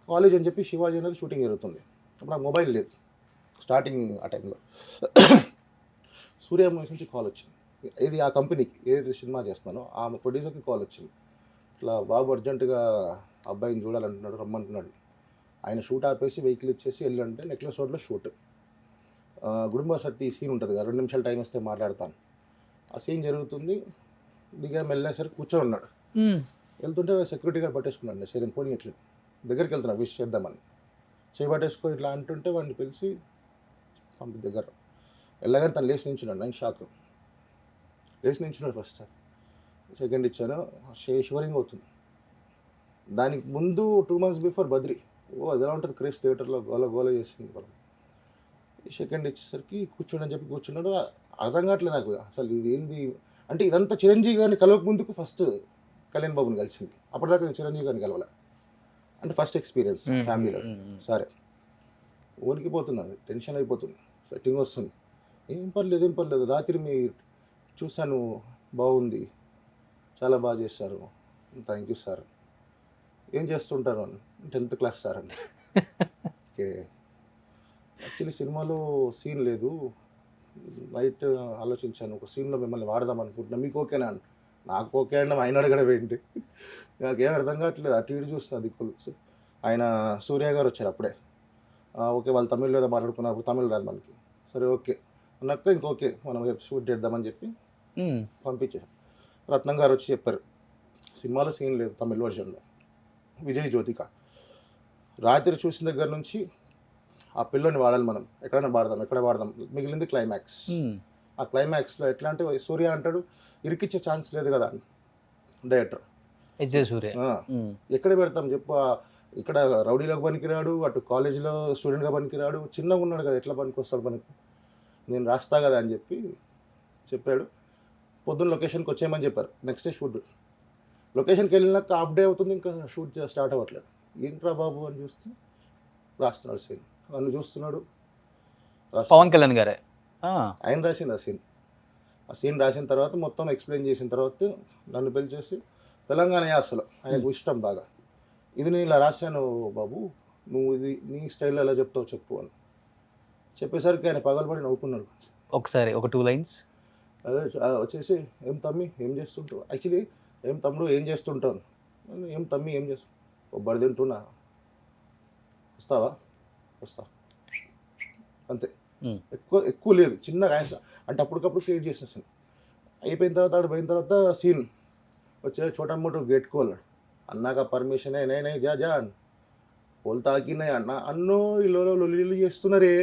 కాలేజ్ అని చెప్పి శివాజీ అనేది షూటింగ్ జరుగుతుంది. అప్పుడు నాకు మొబైల్ లేదు స్టార్టింగ్ ఆ టైంలో. సూర్య మూవీస్ నుంచి కాల్ వచ్చింది, ఇది ఆ కంపెనీకి ఏదైతే సినిమా చేస్తున్నానో ఆ ప్రొడ్యూసర్కి కాల్ వచ్చింది, ఇట్లా బాబు అర్జెంటుగా అబ్బాయిని చూడాలంటున్నాడు, రమ్మంటున్నాడు. ఆయన షూట్ ఆపేసి వెహికల్ ఇచ్చేసి వెళ్ళంటే నెక్లెస్ రోడ్లో షూట్. గుడుంబ సత్తి సీన్ ఉంటుంది కదా, 2 నిమిషాలు టైం ఇస్తే మాట్లాడతాను. ఆ సీన్ జరుగుతుంది, దిగా వెళ్ళేసరికి కూర్చొని ఉన్నాడు. వెళ్తుంటే సెక్యూరిటీ గార్డ్ పట్టేసుకున్నాడు. సరే నేను పోనీయట్లేదు, దగ్గరికి వెళ్తున్నా విష్ చేద్దామని, చేయబట్టేసుకో ఇట్లా అంటుంటే వాడిని పిలిచి పంపి దగ్గర వెళ్ళగానే తను లేచి నించున్నాడు. నేను షాక్, లేచి నించున్నాడు. ఫస్ట్ సెకండ్ ఇచ్చాను, షివరింగ్ అవుతుంది. దానికి ముందు 2 months బిఫోర్ బద్రి, అది ఎలా ఉంటుంది క్రేజ్ థియేటర్లో గోల గోల చేసింది. సెకండ్ ఇచ్చేసరికి కూర్చోండి అని చెప్పి కూర్చున్నాడు. అర్థం కావట్లేదు నాకు అసలు ఇది ఏంది అంటే. ఇదంతా చిరంజీవి గారిని కలవక ముందుకు ఫస్ట్ కళ్యాణ్ బాబుని కలిసింది, అప్పటిదాకా నేను చిరంజీవి గారిని కలవలే. అంటే ఫస్ట్ ఎక్స్పీరియన్స్ ఫ్యామిలీలో. సరే వణికిపోతున్నది, టెన్షన్ అయిపోతుంది, సెట్టింగ్ వస్తుంది. ఏం పర్లేదు రాత్రి మీ చూశాను, బాగుంది, చాలా బాగా చేస్తారు, థ్యాంక్ యూ సార్. ఏం చేస్తుంటారు అని, 10th క్లాస్ సార్ అండి. ఓకే, యాక్చువల్లీ సినిమాలో సీన్ లేదు, నైట్ ఆలోచించాను, ఒక సీన్లో మిమ్మల్ని వాడదాం అనుకుంటున్నా, మీకు ఓకేనా అని. నాకు ఓకే అండి, ఆయన అడగడం ఏంటి, నాకేం అర్థం కావట్లేదు. అటు ఇటు చూస్తున్నా దిక్కులు. ఆయన సూర్య గారు వచ్చారు అప్పుడే. ఓకే వాళ్ళు తమిళ్లో ఏదో మాట్లాడుకున్నారు, తమిళ్ రాదు మనకి. సరే ఓకే అన్నాక ఇంకోకే మనం షూట్ చేద్దామని చెప్పి పంపించారు. రత్నం గారు వచ్చి చెప్పారు, సినిమాలో సీన్ లేదు తమిళ్ వర్షన్లో, విజయ్ జ్యోతిక. రాత్రి చూసిన దగ్గర నుంచి ఆ పిల్లని వాడాలి మనం, ఎక్కడ వాడదాం, మిగిలింది క్లైమాక్స్. ఆ క్లైమాక్స్లో ఎట్లా అంటే సూర్య అంటాడు, ఇరికిచ్చే ఛాన్స్ లేదు కదా డైరెక్టర్. సూర్య ఎక్కడ పెడతాం చెప్పు, ఇక్కడ రౌడీలోకి పనికిరాడు, అటు కాలేజీలో స్టూడెంట్గా పనికిరాడు, చిన్నగా ఉన్నాడు కదా, ఎట్లా పనికి వస్తాడు పనికి, నేను రాస్తా కదా అని చెప్పి చెప్పాడు. పొద్దున్న లొకేషన్కి వచ్చేయమని చెప్పారు. Next day shoot. లొకేషన్కి వెళ్ళినాక హాఫ్ డే అవుతుంది, ఇంకా షూట్ స్టార్ట్ అవ్వట్లేదు. ఏంట్రా బాబు అని చూస్తే రాస్తున్నాడు సీన్, నన్ను చూస్తున్నాడు. పవన్ కళ్యాణ్ గారే ఆయన రాసింది ఆ సీన్ రాసిన తర్వాత మొత్తం ఎక్స్ప్లెయిన్ చేసిన తర్వాత నన్ను పిలిచేసి, తెలంగాణ యాసలో ఆయనకు ఇష్టం బాగా, ఇది నేను ఇలా రాశాను బాబు, నువ్వు ఇది నీ స్టైల్లో ఎలా చెప్తావు చెప్పు అని చెప్పేసరికి ఆయన పగలబడి నవ్వుకున్నాడు. ఒకసారి ఒక 2 lines అదే వచ్చేసి, ఏం తమ్మి ఏం చేస్తుంటావు, యాక్చువల్లీ ఏం తమ్ముడు ఏం చేస్తుంటావు, ఏం తమ్మి ఏం చేస్తావు, కొబ్బరి తింటున్నా, వస్తావా, వస్తా, అంతే. ఎక్కువ లేదు, చిన్నగా ఆయన అంటే అప్పటికప్పుడు క్రియేట్ చేసేసాను. అయిపోయిన తర్వాత ఆడు పోయిన తర్వాత సీన్ వచ్చే చోటా మోటో గేట్ కోల్ అన్నాక పర్మిషన్ అయినా జా జా పోల్ తాకినాయి అన్న అన్నో ఇల్లు లొల్లి చేస్తున్నారే.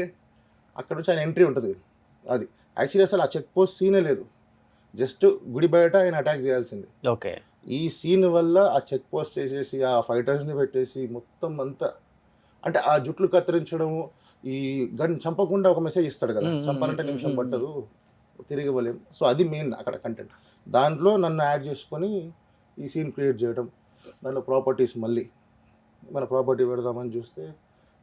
అక్కడ నుంచి ఆయన ఎంట్రీ ఉంటుంది. అది యాక్చువల్లీ అసలు ఆ చెక్ పోస్ట్ సీనే లేదు, జస్ట్ గుడి బయట ఆయన అటాక్ చేయాల్సింది. ఓకే, ఈ సీన్ వల్ల ఆ చెక్ పోస్ట్ చేసేసి ఆ ఫైటర్స్ని పెట్టేసి మొత్తం అంతా, అంటే ఆ జుట్లు కత్తిరించడము, ఈ గన్ చంపకుండా ఒక మెసేజ్ ఇస్తాడు కదా, చంపాలంటే నిమిషం పట్టదు, తిరిగి ఇవ్వలేం. సో అది మెయిన్ అక్కడ కంటెంట్. దాంట్లో నన్ను యాడ్ చేసుకొని ఈ సీన్ క్రియేట్ చేయడం. దాంట్లో ప్రాపర్టీస్ మళ్ళీ మన ప్రాపర్టీ పెడదామని చూస్తే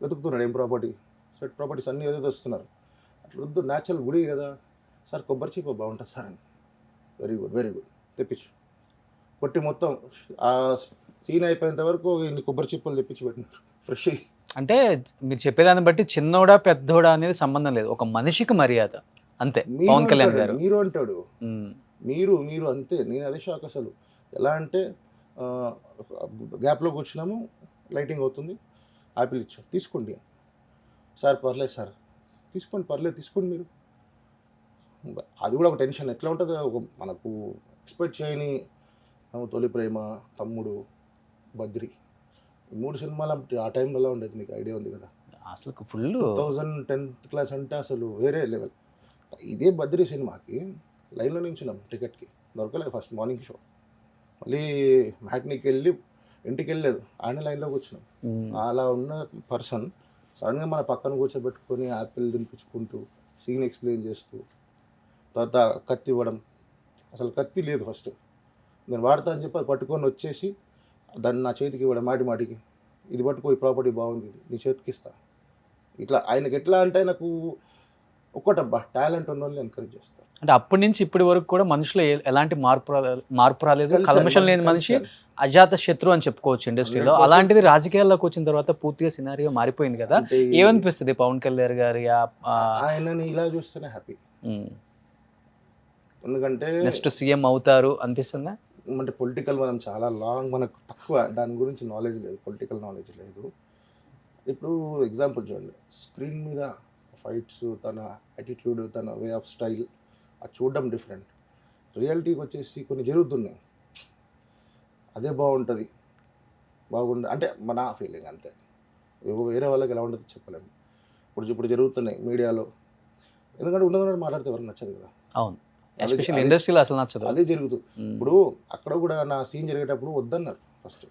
వెతుకుతున్నాడు ఏం ప్రాపర్టీ, సెట్ ప్రాపర్టీస్ అన్నీ ఏదో వస్తున్నారు. అట్లా వద్దు, న్యాచురల్ గుడి కదా సార్, కొబ్బరి చీప బాగుంటుంది సార్ అని. వెరీ గుడ్ తెప్పించు కొట్టి మొత్తం ఆ సీన్ అయిపోయేంత వరకు ఇన్ని కొబ్బరి చిప్పలు తెప్పించి పెట్టినారు ఫ్రెష్. అంటే మీరు చెప్పేదాన్ని బట్టి చిన్నోడా పెద్దోడా అనేది సంబంధం లేదు, ఒక మనిషికి మర్యాద అంతే. పవన్ కళ్యాణ్ గారు మీరు అంటాడు, మీరు అంతే. నేను అదే షాక్ అసలు. ఎలా అంటే గ్యాప్లో కూర్చున్నాము, లైటింగ్ అవుతుంది, యాపిల్ ఇచ్చారు, తీసుకోండి సార్. పర్లేదు సార్, తీసుకోండి, పర్లేదు తీసుకోండి మీరు. అది కూడా ఒక టెన్షన్ ఎట్లా ఉంటుంది, ఒక మనకు ఎక్స్పెక్ట్ చేయని తొలి ప్రేమ, తమ్ముడు, బద్రి, ఈ 3 సినిమాలు ఆ టైంలో ఎలా ఉండేది మీకు ఐడియా ఉంది కదా. అసలు ఫుల్ 1010th క్లాస్ అంటే అసలు వేరే లెవెల్. ఇదే బద్రి సినిమాకి లైన్లో నించున్నాం, టికెట్కి దొరకలేదు ఫస్ట్ మార్నింగ్ షో. మళ్ళీ మ్యాట్నీకి వెళ్ళి ఇంటికి వెళ్ళలేదు, ఆయన లైన్లో కూర్చున్నాం. అలా ఉన్న పర్సన్ సడన్గా మన పక్కన కూర్చోబెట్టుకొని యాపిల్ తినిపించుకుంటూ సీన్ ఎక్స్ప్లెయిన్ చేస్తూ, తర్వాత కత్తి ఇవ్వడం. అసలు కత్తి లేదు ఫస్ట్, నేను వాడతా అని చెప్పి అది పట్టుకొని వచ్చేసి దాన్ని నా చేతికి ఇవ్వడం, మాటికి ఇది పట్టుకో, ఈ ప్రాపర్టీ బాగుంది, నీ చేతికి ఇస్తా. ఇట్లా ఆయనకి ఎట్లా అంటే నాకు ఒక్కటబ్బా టాలెంట్ ఉన్న వాళ్ళని ఎంకరేజ్ చేస్తారు. అంటే అప్పటి నుంచి ఇప్పటి వరకు కూడా మనుషులు ఎలాంటి మార్పు రాలేదు, కల్మషం లేని మనిషి అజాత శత్రు అని చెప్పుకోవచ్చు ఇండస్ట్రీలో. అలాంటిది రాజకీయాల్లోకి వచ్చిన తర్వాత పూర్తిగా సినారియో మారిపోయింది కదా. ఏమనిపిస్తుంది పవన్ కళ్యాణ్ గారి ఆయనని ఇలా చూస్తేనే హ్యాపీ. ఎందుకంటే నెక్స్ట్ సీఎం అవుతారు అనిపిస్తుందా? అంటే పొలిటికల్ మనం చాలా లాంగ్, మనకు తక్కువ దాని గురించి నాలెడ్జ్ లేదు, పొలిటికల్ నాలెడ్జ్ లేదు. ఇప్పుడు ఎగ్జాంపుల్ చూడండి, స్క్రీన్ మీద ఫైట్స్, తన యాటిట్యూడ్, తన వే ఆఫ్ స్టైల్ అది చూడడం డిఫరెంట్. రియాలిటీకి వచ్చేసి కొన్ని జరుగుతున్నాయి, అదే బాగుంటుంది అంటే మన ఫీలింగ్ అంతే. వేరే వాళ్ళకి ఎలా ఉంటుంది చెప్పలేము. ఇప్పుడు జరుగుతున్నాయి మీడియాలో, ఎందుకంటే ఉన్నదన్నట్టు మాట్లాడితే ఎవరికి నచ్చదు కదా. అవును, ఎస్పెషల్లీ ఇండస్ట్రీలో అసలు నచ్చదు. అదే జరుగుతుంది. ఇప్పుడు అక్కడ కూడా నా సీన్ జరిగేటప్పుడు వద్దన్నారు ఫస్ట్,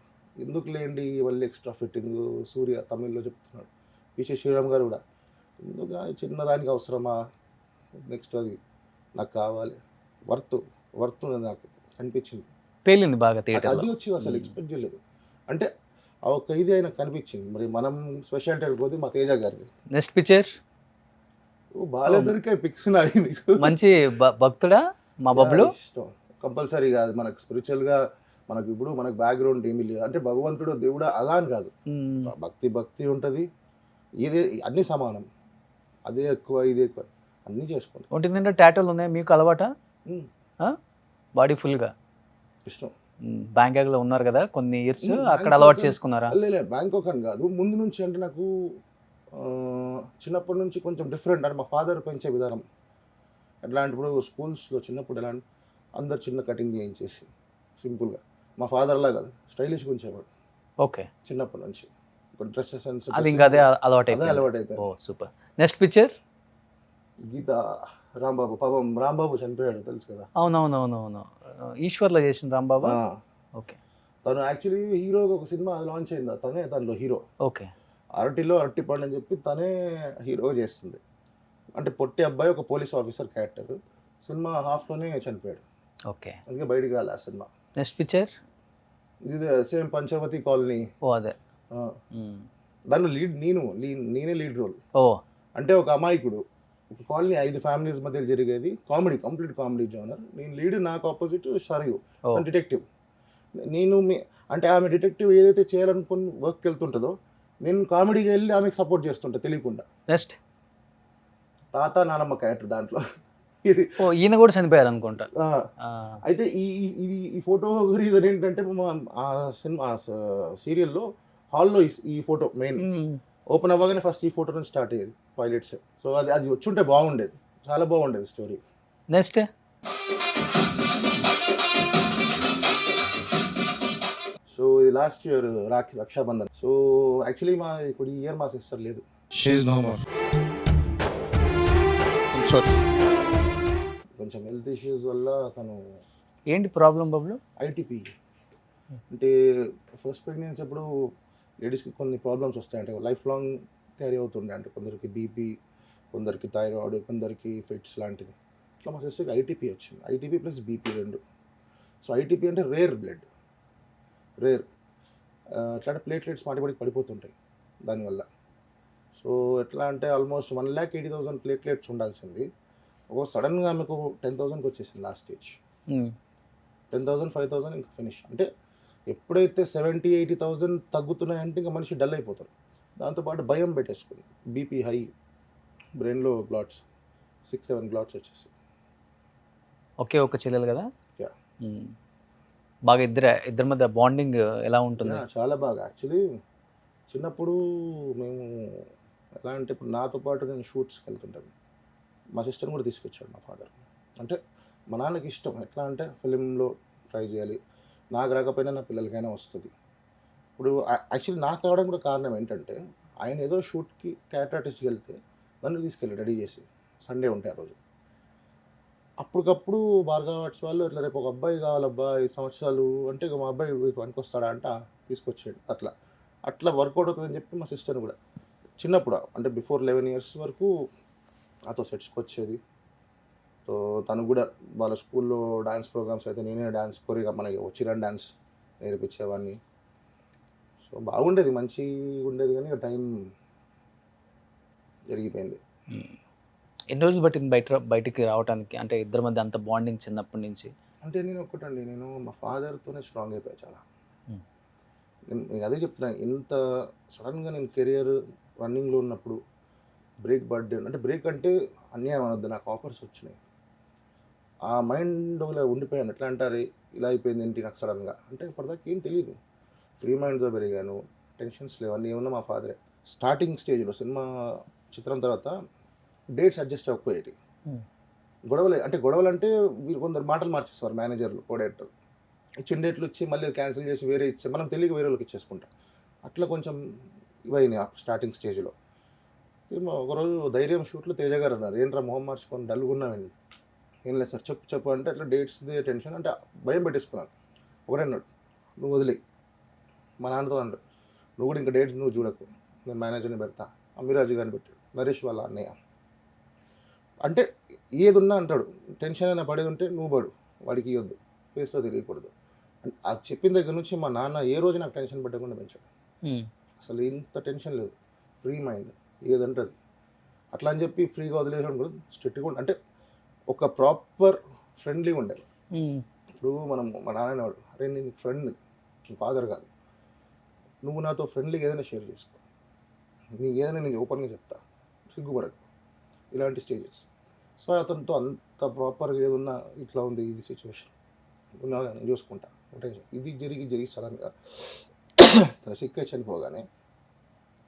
ఎందుకు లేండి మళ్ళీ ఎక్స్ట్రా ఫిట్టింగ్. సూర్య తమిళ్లో చెప్తున్నాడు, విశేష్ శ్రీరామ్ గారు కూడా, ఎందుకు చిన్నదానికి అవసరమా, నెక్స్ట్ అది నాకు కావాలి, వర్త్ నాకు కనిపించింది, పేలింది బాగా థియేటర్. అది వచ్చింది, అసలు ఎక్స్పెక్ట్ చేయలేదు. అంటే ఆ ఒక్క ఇది అయినా కనిపించింది. మరి మనం స్పెషాలిటీ అయిపోతే మా తేజ గారిది నెక్స్ట్ పిక్చర్ బాగా దొరికాయి పిక్స్ నాది. నీకు మంచి భక్తుడా మా బబ్బులు? ఇష్టం కంపల్సరీ కాదు, మనకు స్పిరిచువల్గా మనకు ఇప్పుడు మనకు బ్యాక్గ్రౌండ్ ఏమీ లేదు, అంటే భగవంతుడు దేవుడు అలా అని కాదు. భక్తి ఉంటుంది, ఇది అన్నీ సమానం, అదే ఎక్కువ ఇదే ఎక్కువ అన్నీ చేసుకుంటాం. ఒంటి నిండా టాటూలు ఉన్నాయి, మీకు అలవాటా? బాడీ ఫుల్గా ఇష్టం. బ్యాంకాక్లో ఉన్నారు కదా కొన్ని ఇయర్స్, అక్కడ అలవాటు చేసుకున్నారా? లేదు బ్యాంకాక్ అని కాదు, ముందు నుంచి అంటే నాకు చిన్నప్పటి నుంచి కొంచెం డిఫరెంట్. అంటే మా ఫాదర్ పెంచే విధానం ఎట్లా అంటే, ఇప్పుడు స్కూల్స్లో చిన్నప్పుడు ఎలా అంటే అందరు చిన్న కటింగ్ చేయించేసి సింపుల్గా, మా ఫాదర్ అలా కాదు, స్టైలిష్గా ఉంచేవాడు. ఓకే, చిన్నప్పటి నుంచి డ్రెస్ సెన్స్ అది ఇంకా అదే అలవాటు అయిపోయింది. ఓ సూపర్. నెక్స్ట్ పిక్చర్ గీత రాంబాబు. పాపం రాంబాబు చనిపోయాడు తెలుసు కదా. అవునవునవునవును, ఈశ్వర్లో చేసిన రాంబాబు. ఓకే, తను యాక్చువల్లీ హీరోగా ఒక సినిమా లాంచ్ అయింది, తనే దానిలో హీరో. ఓకే, అరటిలో అరటిపండు అని చెప్పి తనే హీరోగా చేస్తుంది. అంటే పొట్టి అబ్బాయి ఒక పోలీస్ ఆఫీసర్ క్యారెక్టర్, సినిమా హాఫ్లోనే చనిపోయాడు. ఓకే, అందుకే బయటికి రాలే ఆ సినిమా. నెక్స్ట్ పిక్చర్ ఇది సేమ్ పంచవతి కాలనీ. ఓ అదే, దానిలో నేనే లీడ్ రోల్. ఓ అంటే ఒక అమాయకుడు, ఒక కాలనీ 5 ఫ్యామిలీస్ మధ్య జరిగేది, కామెడీ, కంప్లీట్ కామెడీ జోనర్. నేను లీడ్, నాకు ఆపోజిట్ షరియు డిటెక్టివ్. నేను అంటే ఆమె డిటెక్టివ్ ఏదైతే చేయాలనుకుని వర్క్కి వెళ్తుంటుందో, నేను కామెడీకి వెళ్ళి ఆమెకు సపోర్ట్ చేస్తుంటా తెలియకుండా. నెక్స్ట్ తాత నానమ్మ క్యారెక్టర్ దాంట్లో. ఇది ఓ ఈయన కూడా చనిపోయారు అనుకుంటా. ఆ, అయితే ఈ ఫోటో రీజన్ ఏంటంటే ఆ సినిమా సీరియల్లో హాల్లో ఈ ఫోటో మెయిన్ ఓపెన్ అవ్వగానే ఫస్ట్ ఈ ఫోటో నుంచి స్టార్ట్ అయ్యేది పైలట్స్. సో అది అది వచ్చుంటే బాగుండేది, చాలా బాగుండేది స్టోరీ. నెక్స్ట్ సో ఇది last year Rakshabandhan. So actually ఇప్పుడు ఈ ఇయర్ మా సిస్టర్ లేదు. She's no more. I'm sorry. కొంచెం హెల్త్ ఇష్యూస్ వల్ల తను ఏంటి ప్రాబ్లం బబ్లు? ఐటీపీ అంటే ఫస్ట్ ప్రెగ్నెన్సీ అప్పుడు లేడీస్కి కొన్ని ప్రాబ్లమ్స్ వస్తాయి, అంటే లైఫ్ లాంగ్ క్యారీ అవుతుండే, అంటే కొందరికి బీపీ, కొందరికి థైరాయిడ్, కొందరికి ఫిట్స్ లాంటిది. ఇట్లా మా సిస్టర్కి ఐటీపీ వచ్చింది, ఐటీపీ ప్లస్ బీపీ రెండు. సో ఐటీపీ అంటే రేర్ బ్లడ్, రేర్ ఎట్లా ప్లేట్లెట్స్ మాటిపడికి పడిపోతుంటాయి దానివల్ల. సో ఎట్లా అంటే ఆల్మోస్ట్ 1,80,000 ప్లేట్లెట్స్ ఉండాల్సింది సడన్గా ఆమెకు 10,000కి వచ్చేసింది లాస్ట్ స్టేజ్. 10,000 5,000 ఇంకా ఫినిష్. అంటే ఎప్పుడైతే 70,000-80,000 తగ్గుతున్నాయంటే ఇంకా మనిషి డల్ అయిపోతారు. దాంతోపాటు భయం పెట్టేసుకుంది, బీపీ హై, బ్రెయిన్లో క్లాట్స్ 6-7 క్లాట్స్ వచ్చేసి. ఒకే ఒక చెల్లెలు కదా? యా. బాగా ఇద్దరి మధ్య బాండింగ్ ఎలా ఉంటుంది? చాలా బాగా. యాక్చువల్లీ చిన్నప్పుడు మేము ఎలా అంటే ఇప్పుడు నాతో పాటు నేను షూట్స్కి వెళ్తుంటాను, మా సిస్టర్ని కూడా తీసుకొచ్చాడు మా ఫాదర్. అంటే మా నాన్నకి ఇష్టం ఎట్లా అంటే ఫిలింలో ట్రై చేయాలి, నాకు రాకపోయినా నా పిల్లలకైనా వస్తుంది. ఇప్పుడు యాక్చువల్లీ నాకు రావడం కూడా కారణం ఏంటంటే ఆయన ఏదో షూట్కి క్యారెక్టర్ ఆర్టిస్ట్కి వెళ్తే నన్ను తీసుకెళ్ళి రెడీ చేసి, సండే ఉంటే ఆ రోజు అప్పటికప్పుడు భార్గవ ఆర్ట్స్ వాళ్ళు ఇట్లా రేపు ఒక అబ్బాయి కావాలబ్బా 5 సంవత్సరాలు అంటే ఇక మా అబ్బాయి పనికి వస్తాడా అంట, తీసుకొచ్చేయండి. అట్లా వర్కౌట్ అవుతుందని చెప్పి మా సిస్టర్ని కూడా చిన్నప్పుడు అంటే బిఫోర్ 11 years వరకు నాతో సెట్స్కి వచ్చేది. సో తను కూడా వాళ్ళ స్కూల్లో డాన్స్ ప్రోగ్రామ్స్ అయితే నేనే డాన్స్ కోరిగా మనకి వచ్చిన డాన్స్ నేర్పించేవాడిని. సో బాగుండేది, మంచిగా ఉండేది, కానీ ఇక టైం జరిగిపోయింది. ఎన్ని రోజులు పట్టింది బయటికి రావడానికి, అంటే ఇద్దరి మధ్య అంత బాండింగ్ చిన్నప్పటి నుంచి? అంటే నేను మా ఫాదర్తోనే స్ట్రాంగ్ అయిపోయా చాలా. నేను అదే చెప్తున్నాను, ఇంత సడన్గా నేను కెరియర్ రన్నింగ్లో ఉన్నప్పుడు బ్రేక్ బర్త్డే అంటే బ్రేక్ అంటే అన్యాయం అనొద్దు, నాకు ఆఫర్స్ వచ్చినాయి, ఆ మైండ్లో ఉండిపోయాను. ఎట్లా అంటారు ఇలా అయిపోయింది ఏంటి నాకు సడన్గా, అంటే ఇప్పటిదాకా ఏం తెలియదు, ఫ్రీ మైండ్తో పెరిగాను, టెన్షన్స్ లేవు, అన్నీ ఏమన్నా మా ఫాదరే. స్టార్టింగ్ స్టేజ్లో సినిమా చిత్రం తర్వాత డేట్స్ అడ్జస్ట్ అవ్వకపోయేటి, గొడవలు అంటే వీరు కొందరు మాటలు మార్చేస్తారు మేనేజర్లు, కోడేటర్ ఇచ్చిన డేట్లు ఇచ్చి మళ్ళీ క్యాన్సిల్ చేసి వేరే ఇచ్చి మనం తెలియక వేరే వాళ్ళకి ఇచ్చేసుకుంటాం. అట్లా కొంచెం ఇవైనాయి స్టార్టింగ్ స్టేజ్లో. ఒకరోజు ధైర్యం షూట్లో తేజ గారు అన్నారు, ఏంట్రా మొహం మార్చుకొని డల్గున్నామండి. ఏం లేదు సార్, చెప్పు అంటే అట్లా డేట్స్ది టెన్షన్ అంటే భయం పెట్టేసుకున్నాను. ఒకరన్నాడు, నువ్వు వదిలే, మా నాన్నతో అన్నాడు, నువ్వు కూడా ఇంకా డేట్స్ నువ్వు చూడకు, నేను మేనేజర్ని పెడతా, అమ్మిరాజు గారిని పెట్టాడు, నరేష్ వాళ్ళ అన్నయ్య. అంటే ఏది ఉన్నా అంటాడు, టెన్షన్ అయినా పడేది ఉంటే నువ్వు పడు, వాడికి ఇవ్వద్దు, ఫేస్లో తెలియకూడదు. అది చెప్పిన దగ్గర నుంచి మా నాన్న ఏ రోజు నాకు టెన్షన్ పెట్టకుండా పెంచాడు. అసలు ఇంత టెన్షన్ లేదు, ఫ్రీ మైండ్, ఏదంటే అది అట్లా అని చెప్పి ఫ్రీగా వదిలేసాడు కూడా, స్ట్రిక్ట్గా అంటే ఒక ప్రాపర్ ఫ్రెండ్లీగా ఉండేది. ఇప్పుడు మా నాన్న అనేవాడు, అరే నేను ఫ్రెండ్, నీ ఫాదర్ కాదు, నువ్వు నాతో ఫ్రెండ్లీగా ఏదైనా షేర్ చేసుకో, నీకు ఏదైనా నేను ఓపెన్గా చెప్తా, సిగ్గుపడకు, ఇలాంటి స్టేజెస్. సో అతనితో అంత ప్రాపర్గా ఏదన్నా ఇట్లా ఉంది ఇది సిచ్యువేషన్ ఉన్నా నేను చూసుకుంటా, ఇది జరిగి సడన్గా తన సిక్ అయి చనిపోగానే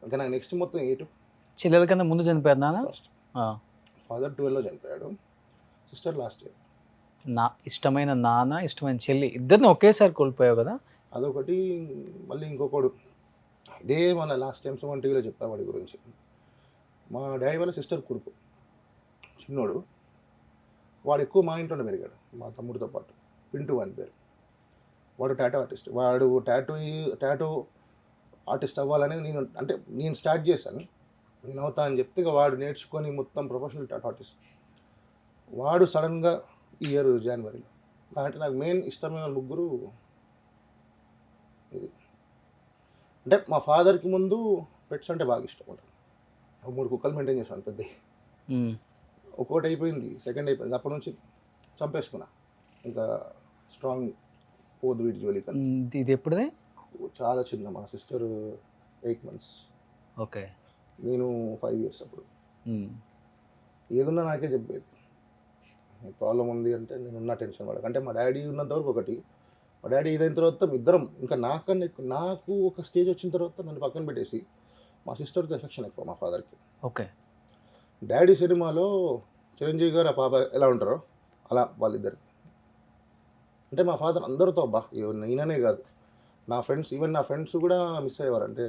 ఇంకా నాకు నెక్స్ట్ మొత్తం 8. చెల్లెల కన్నా ముందు చనిపోయారు నాన్న? ఫస్ట్ ఫాదర్ 12లో చనిపోయాడు, సిస్టర్ లాస్ట్ ఇయర్. ఇష్టమైన నాన్న, ఇష్టమైన చెల్లి, ఇద్దరిని ఒకేసారి కోల్పోయావు కదా? అదొకటి. మళ్ళీ ఇంకొకడు, ఇదే మన లాస్ట్ టైం సుమన్ టీవీలో చెప్పా వాడి గురించి. మా డాడీ వాళ్ళ సిస్టర్ కొడుకు చిన్నోడు, వాడు ఎక్కువ మా ఇంట్లోనే పెరిగాడు మా తమ్ముడితో పాటు, పింటూ అని పేరు. వాడు టాటూ ఆర్టిస్ట్, వాడు టాటూ ఆర్టిస్ట్ అవ్వాలనేది నేను స్టార్ట్ చేశాను, నేను అవుతా అని చెప్తే ఇక వాడు నేర్చుకొని మొత్తం ప్రొఫెషనల్ టాటూ ఆర్టిస్ట్. వాడు సడన్గా ఈ ఇయర్ జనవరిలో. అంటే నాకు మెయిన్ ఇష్టమైన ముగ్గురు ఇది. అంటే మా ఫాదర్కి ముందు పెట్స్ అంటే బాగా ఇష్టం ఉంటుంది. 3 కుక్కలు మెయింటైన్ చేశాను పెద్ద. ఒక్కోటి అయిపోయింది, సెకండ్ అయిపోయింది, అప్పటి నుంచి చంపేసుకున్నా, ఇంకా స్ట్రాంగ్ పోదు వీటి జోలికి. ఇది ఎప్పుడుదే? చాలా చిన్న, మా సిస్టర్ 8 months, ఓకే, నేను 5 years. అప్పుడు ఏదున్నా నాకే చెప్పేది, ప్రాబ్లం ఉంది అంటే నేనున్న టెన్షన్ పడక. అంటే మా డాడీ ఉన్నంత వరకు ఒకటి, మా డాడీ ఇదైన తర్వాత ఇద్దరం ఇంకా నాకన్నా ఎక్కువ, నాకు ఒక స్టేజ్ వచ్చిన తర్వాత నన్ను పక్కన పెట్టేసి మా సిస్టర్తో ఎఫెక్షన్ ఎక్కువ మా ఫాదర్కి. ఓకే. డాడీ సినిమాలో చిరంజీవి గారు ఆ పాప ఎలా ఉంటారో అలా వాళ్ళిద్దరు. అంటే మా ఫాదర్ అందరితో అబ్బా నేననే కాదు, నా ఫ్రెండ్స్, ఈవెన్ నా ఫ్రెండ్స్ కూడా మిస్ అయ్యేవారు. అంటే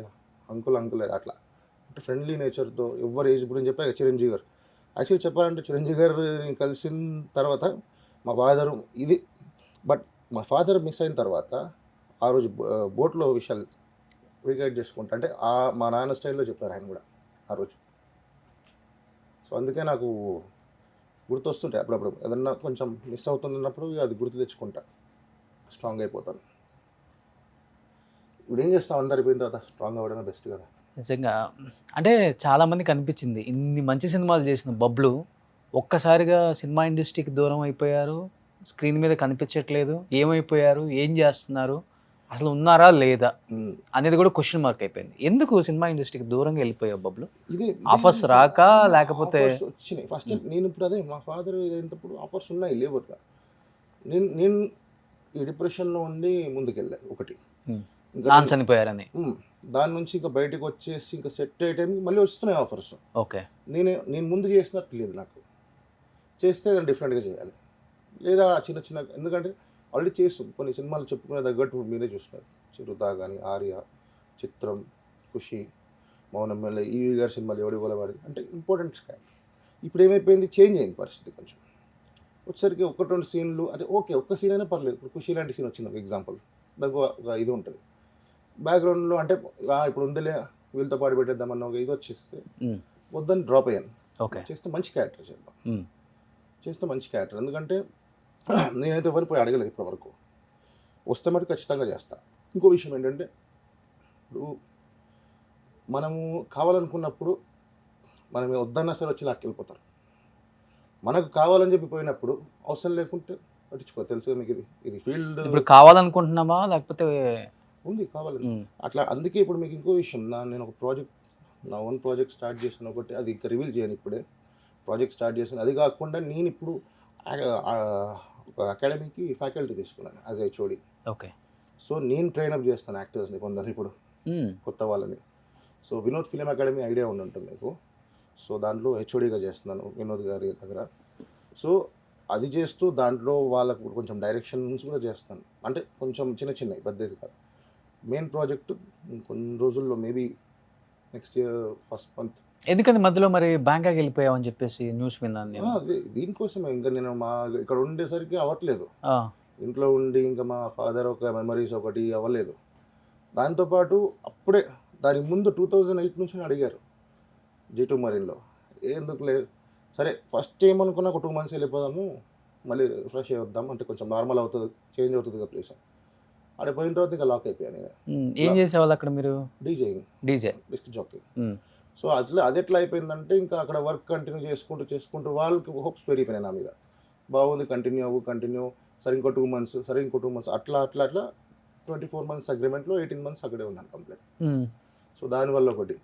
అంకుల్ అట్లా, అంటే ఫ్రెండ్లీ నేచర్తో ఎవరు ఏజ్ ఇప్పుడు చెప్పాక చిరంజీవి గారు. యాక్చువల్లీ చెప్పాలంటే చిరంజీవి గారిని కలిసిన తర్వాత మా ఫాదరు ఇది, బట్ మా ఫాదర్ మిస్ అయిన తర్వాత ఆ రోజు బోట్లో విషయాలు రీగైడ్ చేసుకుంటా, అంటే మా నాన్న స్టైల్లో చెప్పారు ఆయన కూడా ఆ రోజు. సో అందుకే నాకు గుర్తొస్తుంటాయి అప్పుడప్పుడు, ఏదన్నా కొంచెం మిస్ అవుతున్నప్పుడు అది గుర్తు తెచ్చుకుంటా, స్ట్రాంగ్ అయిపోతాను. ఇప్పుడు ఏం చేస్తాం, అందరు అయిపోయిన తర్వాత స్ట్రాంగ్ అవ్వడమే బెస్ట్ కదా. నిజంగా అంటే చాలామందికి అనిపించింది, ఇన్ని మంచి సినిమాలు చేసిన బబ్లు ఒక్కసారిగా సినిమా ఇండస్ట్రీకి దూరం అయిపోయారు, స్క్రీన్ మీద కనిపించట్లేదు, ఏమైపోయారు, ఏం చేస్తున్నారు, అసలు ఉన్నారా లేదా అనేది కూడా క్వశ్చన్ మార్క్ అయిపోయింది. ఎందుకు సినిమా ఇండస్ట్రీకి దూరంగా వెళ్ళిపోయావు బబ్లు? ఇదే ఆఫర్స్ రాక లేకపోతే? వచ్చినాయి ఫస్ట్. నేను ఇప్పుడు అదే మా ఫాదర్ ఇదంతప్పుడు ఆఫర్స్ ఉన్నాయి లేబర్గా. నేను ఈ డిప్రెషన్లో ఉండి ముందుకెళ్ళాను ఒకటి, నాన్న చనిపోయారని. దాని నుంచి ఇంకా బయటకు వచ్చేసి ఇంకా సెట్ అయ్యే టైంకి మళ్ళీ వస్తున్నాయి ఆఫర్స్. ఓకే. నేను ముందు చేసినట్టు లేదు, నాకు చేస్తే నేను డిఫరెంట్గా చేయాలి, లేదా చిన్న ఎందుకంటే ఆల్రెడీ చేస్తాం కొన్ని సినిమాలు చెప్పుకునే తగ్గట్టు మీరే చూస్తున్నారు. చిరుత కానీ, ఆర్య, చిత్రం, ఖుషి, మౌనం మెల్ల, ఈవి గారి సినిమాలు ఎవరి వాడిది అంటే ఇంపార్టెంట్ కానీ. ఇప్పుడు ఏమైపోయింది, చేంజ్ అయింది పరిస్థితి కొంచెం. వచ్చేసరికి ఒకటి రెండు సీన్లు అంటే ఓకే, ఒక్క సీన్ అయినా పర్లేదు. ఇప్పుడు ఖుషి లాంటి సీన్ వచ్చింది ఒక ఎగ్జాంపుల్, దానికి ఒక ఇది ఉంటుంది బ్యాక్గ్రౌండ్లో, అంటే ఇప్పుడు ఉందిలే వీళ్ళతో పాటు పెట్టేద్దామన్న ఒక ఇది వచ్చేస్తే వద్దని డ్రాప్ అయ్యాను. ఓకే. చేస్తే మంచి క్యారెక్టర్ చేద్దాం, చేస్తే మంచి క్యారెక్టర్. ఎందుకంటే నేనైతే ఎవరు పోయి అడగలేదు ఇప్పటి వరకు, వస్తే మరి ఖచ్చితంగా చేస్తా. ఇంకో విషయం ఏంటంటే, ఇప్పుడు మనము కావాలనుకున్నప్పుడు మనం వద్దన్నా సరే వచ్చి లాక్కెళ్ళిపోతారు. మనకు కావాలని చెప్పి పోయినప్పుడు అవసరం లేకుంటే పట్టించుకో. తెలుసు మీకు ఇది ఫీల్డ్. ఇప్పుడు కావాలనుకుంటున్నామా లేకపోతే ఉంది కావాలని అట్లా. అందుకే ఇప్పుడు మీకు ఇంకో విషయం, నేను ఒక ప్రాజెక్ట్, నా ఓన్ ప్రాజెక్ట్ స్టార్ట్ చేసిన ఒకటి, అది ఇంకా రివీల్ చేయను ఇప్పుడే. ప్రాజెక్ట్ స్టార్ట్ చేశాను. అది కాకుండా నేను ఇప్పుడు ఒక అకాడమీకి ఫ్యాకల్టీ తీసుకున్నాను యాజ్ హెచ్ఓడి. ఓకే. సో నేను ట్రైనప్ చేస్తాను యాక్టర్స్ని కొందరు ఇప్పుడు కొత్త వాళ్ళని. So Vinod film academy idea ఉంటుంది మీకు. సో దాంట్లో హెచ్ఓడిగా చేస్తున్నాను వినోద్ గారి దగ్గర. సో అది చేస్తూ దాంట్లో వాళ్ళకు కొంచెం డైరెక్షన్స్ కూడా చేస్తాను, అంటే కొంచెం చిన్నవి పెద్దది కాదు. మెయిన్ ప్రాజెక్ట్ కొన్ని రోజుల్లో maybe next year first month. ఎందుకంటే మధ్యలో మరి బ్యాంకాక్ వెళ్ళిపోయావు అని చెప్పేసి న్యూస్ విన్నాను. అదే దీనికోసమే, ఇంకా నేను ఇక్కడ ఉండేసరికి అవ్వట్లేదు. ఇంట్లో ఉండి ఇంకా మా ఫాదర్ ఒక మెమరీస్ ఒకటి అవ్వలేదు. దాంతోపాటు అప్పుడే దానికి ముందు 2008 నుంచి అడిగారు G2 మరీన్లో, ఎందుకు లేదు సరే ఫస్ట్ ఏమనుకున్నా ఒక 2 months వెళ్ళిపోదాము, మళ్ళీ రిఫ్రెష్ అయ్యి వద్దాం, అంటే కొంచెం నార్మల్ అవుతుంది, చేంజ్ అవుతుంది కదా ప్లేస్. అక్కడ పోయిన తర్వాత ఇంకా లాక్ అయిపోయాను నేను. ఏం చేసేవాళ్ళు అక్కడ మీరు? DJ disc Jackie. సో అది ఎట్లా అయిపోయిందంటే, ఇంకా అక్కడ వర్క్ కంటిన్యూ చేసుకుంటూ వాళ్ళకి హోప్స్ పెరిగిపోయినాయి నా మీద. బాగుంది, కంటిన్యూ సరే ఇంకో 2 months, సరే ఇంకో 2 months, అట్లా 24 months అగ్రిమెంట్లో 18 months అక్కడే ఉన్నాను కంప్లీట్. సో దానివల్ల ఒకటి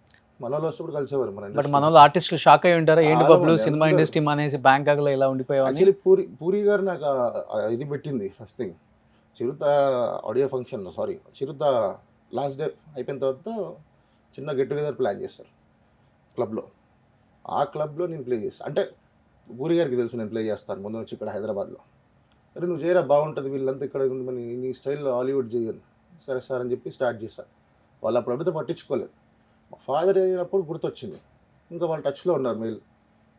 మన వాళ్ళు వస్తప్పుడు కలిసేవారు. మన వాళ్ళు ఆర్టిస్టులు షాక్ అయి ఉంటారా, ఏంటి బబ్లు సినిమా ఇండస్ట్రీ మానేసి బ్యాంకాక్లో ఇలా ఉండిపోయావు? యాక్చువల్లీ పూరి గారు నాకు ఇది పెట్టింది ఫస్ట్ థింగ్. చిరుత ఆడియో ఫంక్షన్, చిరుత లాస్ట్ డే అయిపోయిన తర్వాత చిన్న గెట్ టుగెదర్ ప్లాన్ చేస్తారు క్లబ్లో. ఆ క్లబ్లో నేను ప్లే చేస్తాను. అంటే పూరి గారికి తెలుసు నేను ప్లే చేస్తాను ముందు నుంచి ఇక్కడ హైదరాబాద్లో. అరే నువ్వు చేయరా బాగుంటుంది, వీళ్ళంతా ఇక్కడ ఉంది, నీ స్టైల్లో హాలీవుడ్ చేయను. సరే సార్ అని చెప్పి స్టార్ట్ చేశాను. వాళ్ళు అప్పుడు అడిగితే పట్టించుకోలేదు. మా ఫాదర్ అయినప్పుడు గుర్తొచ్చింది, ఇంకా వాళ్ళు టచ్లో ఉన్నారు మెయిల్.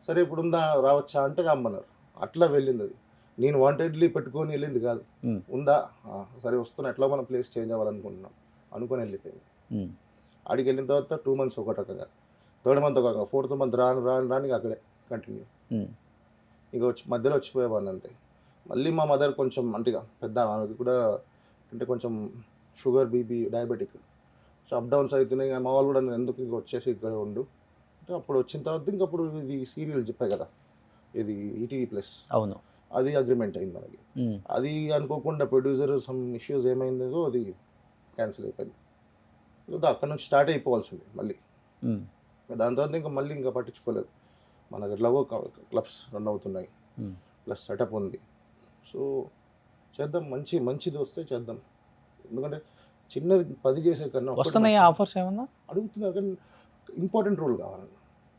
సరే ఇప్పుడు ఉందా రావచ్చా అంటే రమ్మన్నారు. అట్లా వెళ్ళింది అది. నేను వాంటెడ్లీ పెట్టుకొని వెళ్ళింది కాదు. ఉందా సరే వస్తున్నా, ఎట్లా మనం ప్లేస్ చేంజ్ అవ్వాలనుకుంటున్నాం అనుకొని వెళ్ళిపోయింది. ఆడికి వెళ్ళిన తర్వాత 2 months ఒక రకంగా, 3rd month ఒక రకంగా, 4th month రాను అక్కడే కంటిన్యూ. ఇంకా మధ్యలో వచ్చిపోయేవాడిని అంతే. మళ్ళీ మా మదర్ కొంచెం అంటే పెద్ద, ఆమెకి కూడా అంటే కొంచెం sugar, BP, diabetic. So up downs అవుతున్నాయి. మా వాళ్ళు కూడా నేను ఎందుకు ఇంకా వచ్చేసి ఇక్కడ ఉండు అంటే, అప్పుడు వచ్చిన తర్వాత ఇంకప్పుడు ఇది సీరియల్ చెప్పాయి కదా, ఇది ETV+. అవును, అది అగ్రిమెంట్ అయింది మనకి. అది అనుకోకుండా ప్రొడ్యూసర్ సమ్ ఇష్యూస్ ఏమైందో అది క్యాన్సిల్ అయిపోయింది. అక్కడ నుంచి స్టార్ట్ అయిపోవాల్సింది మళ్ళీ. దాని తర్వాత ఇంకా మళ్ళీ పట్టించుకోలేదు. మనకు ఎట్లాగో క్లబ్స్ రన్ అవుతున్నాయి, ప్లస్ సెటప్ ఉంది. సో చేద్దాం, మంచిది వస్తే చేద్దాం. ఎందుకంటే చిన్నది 10 చేసే కన్నా ఒక్కటి వస్తున్నాయి మంచిది. ఆఫర్స్ ఏమన్నా? అడుగుతున్నారు కానీ ఇంపార్టెంట్ రోల్ కావాలి.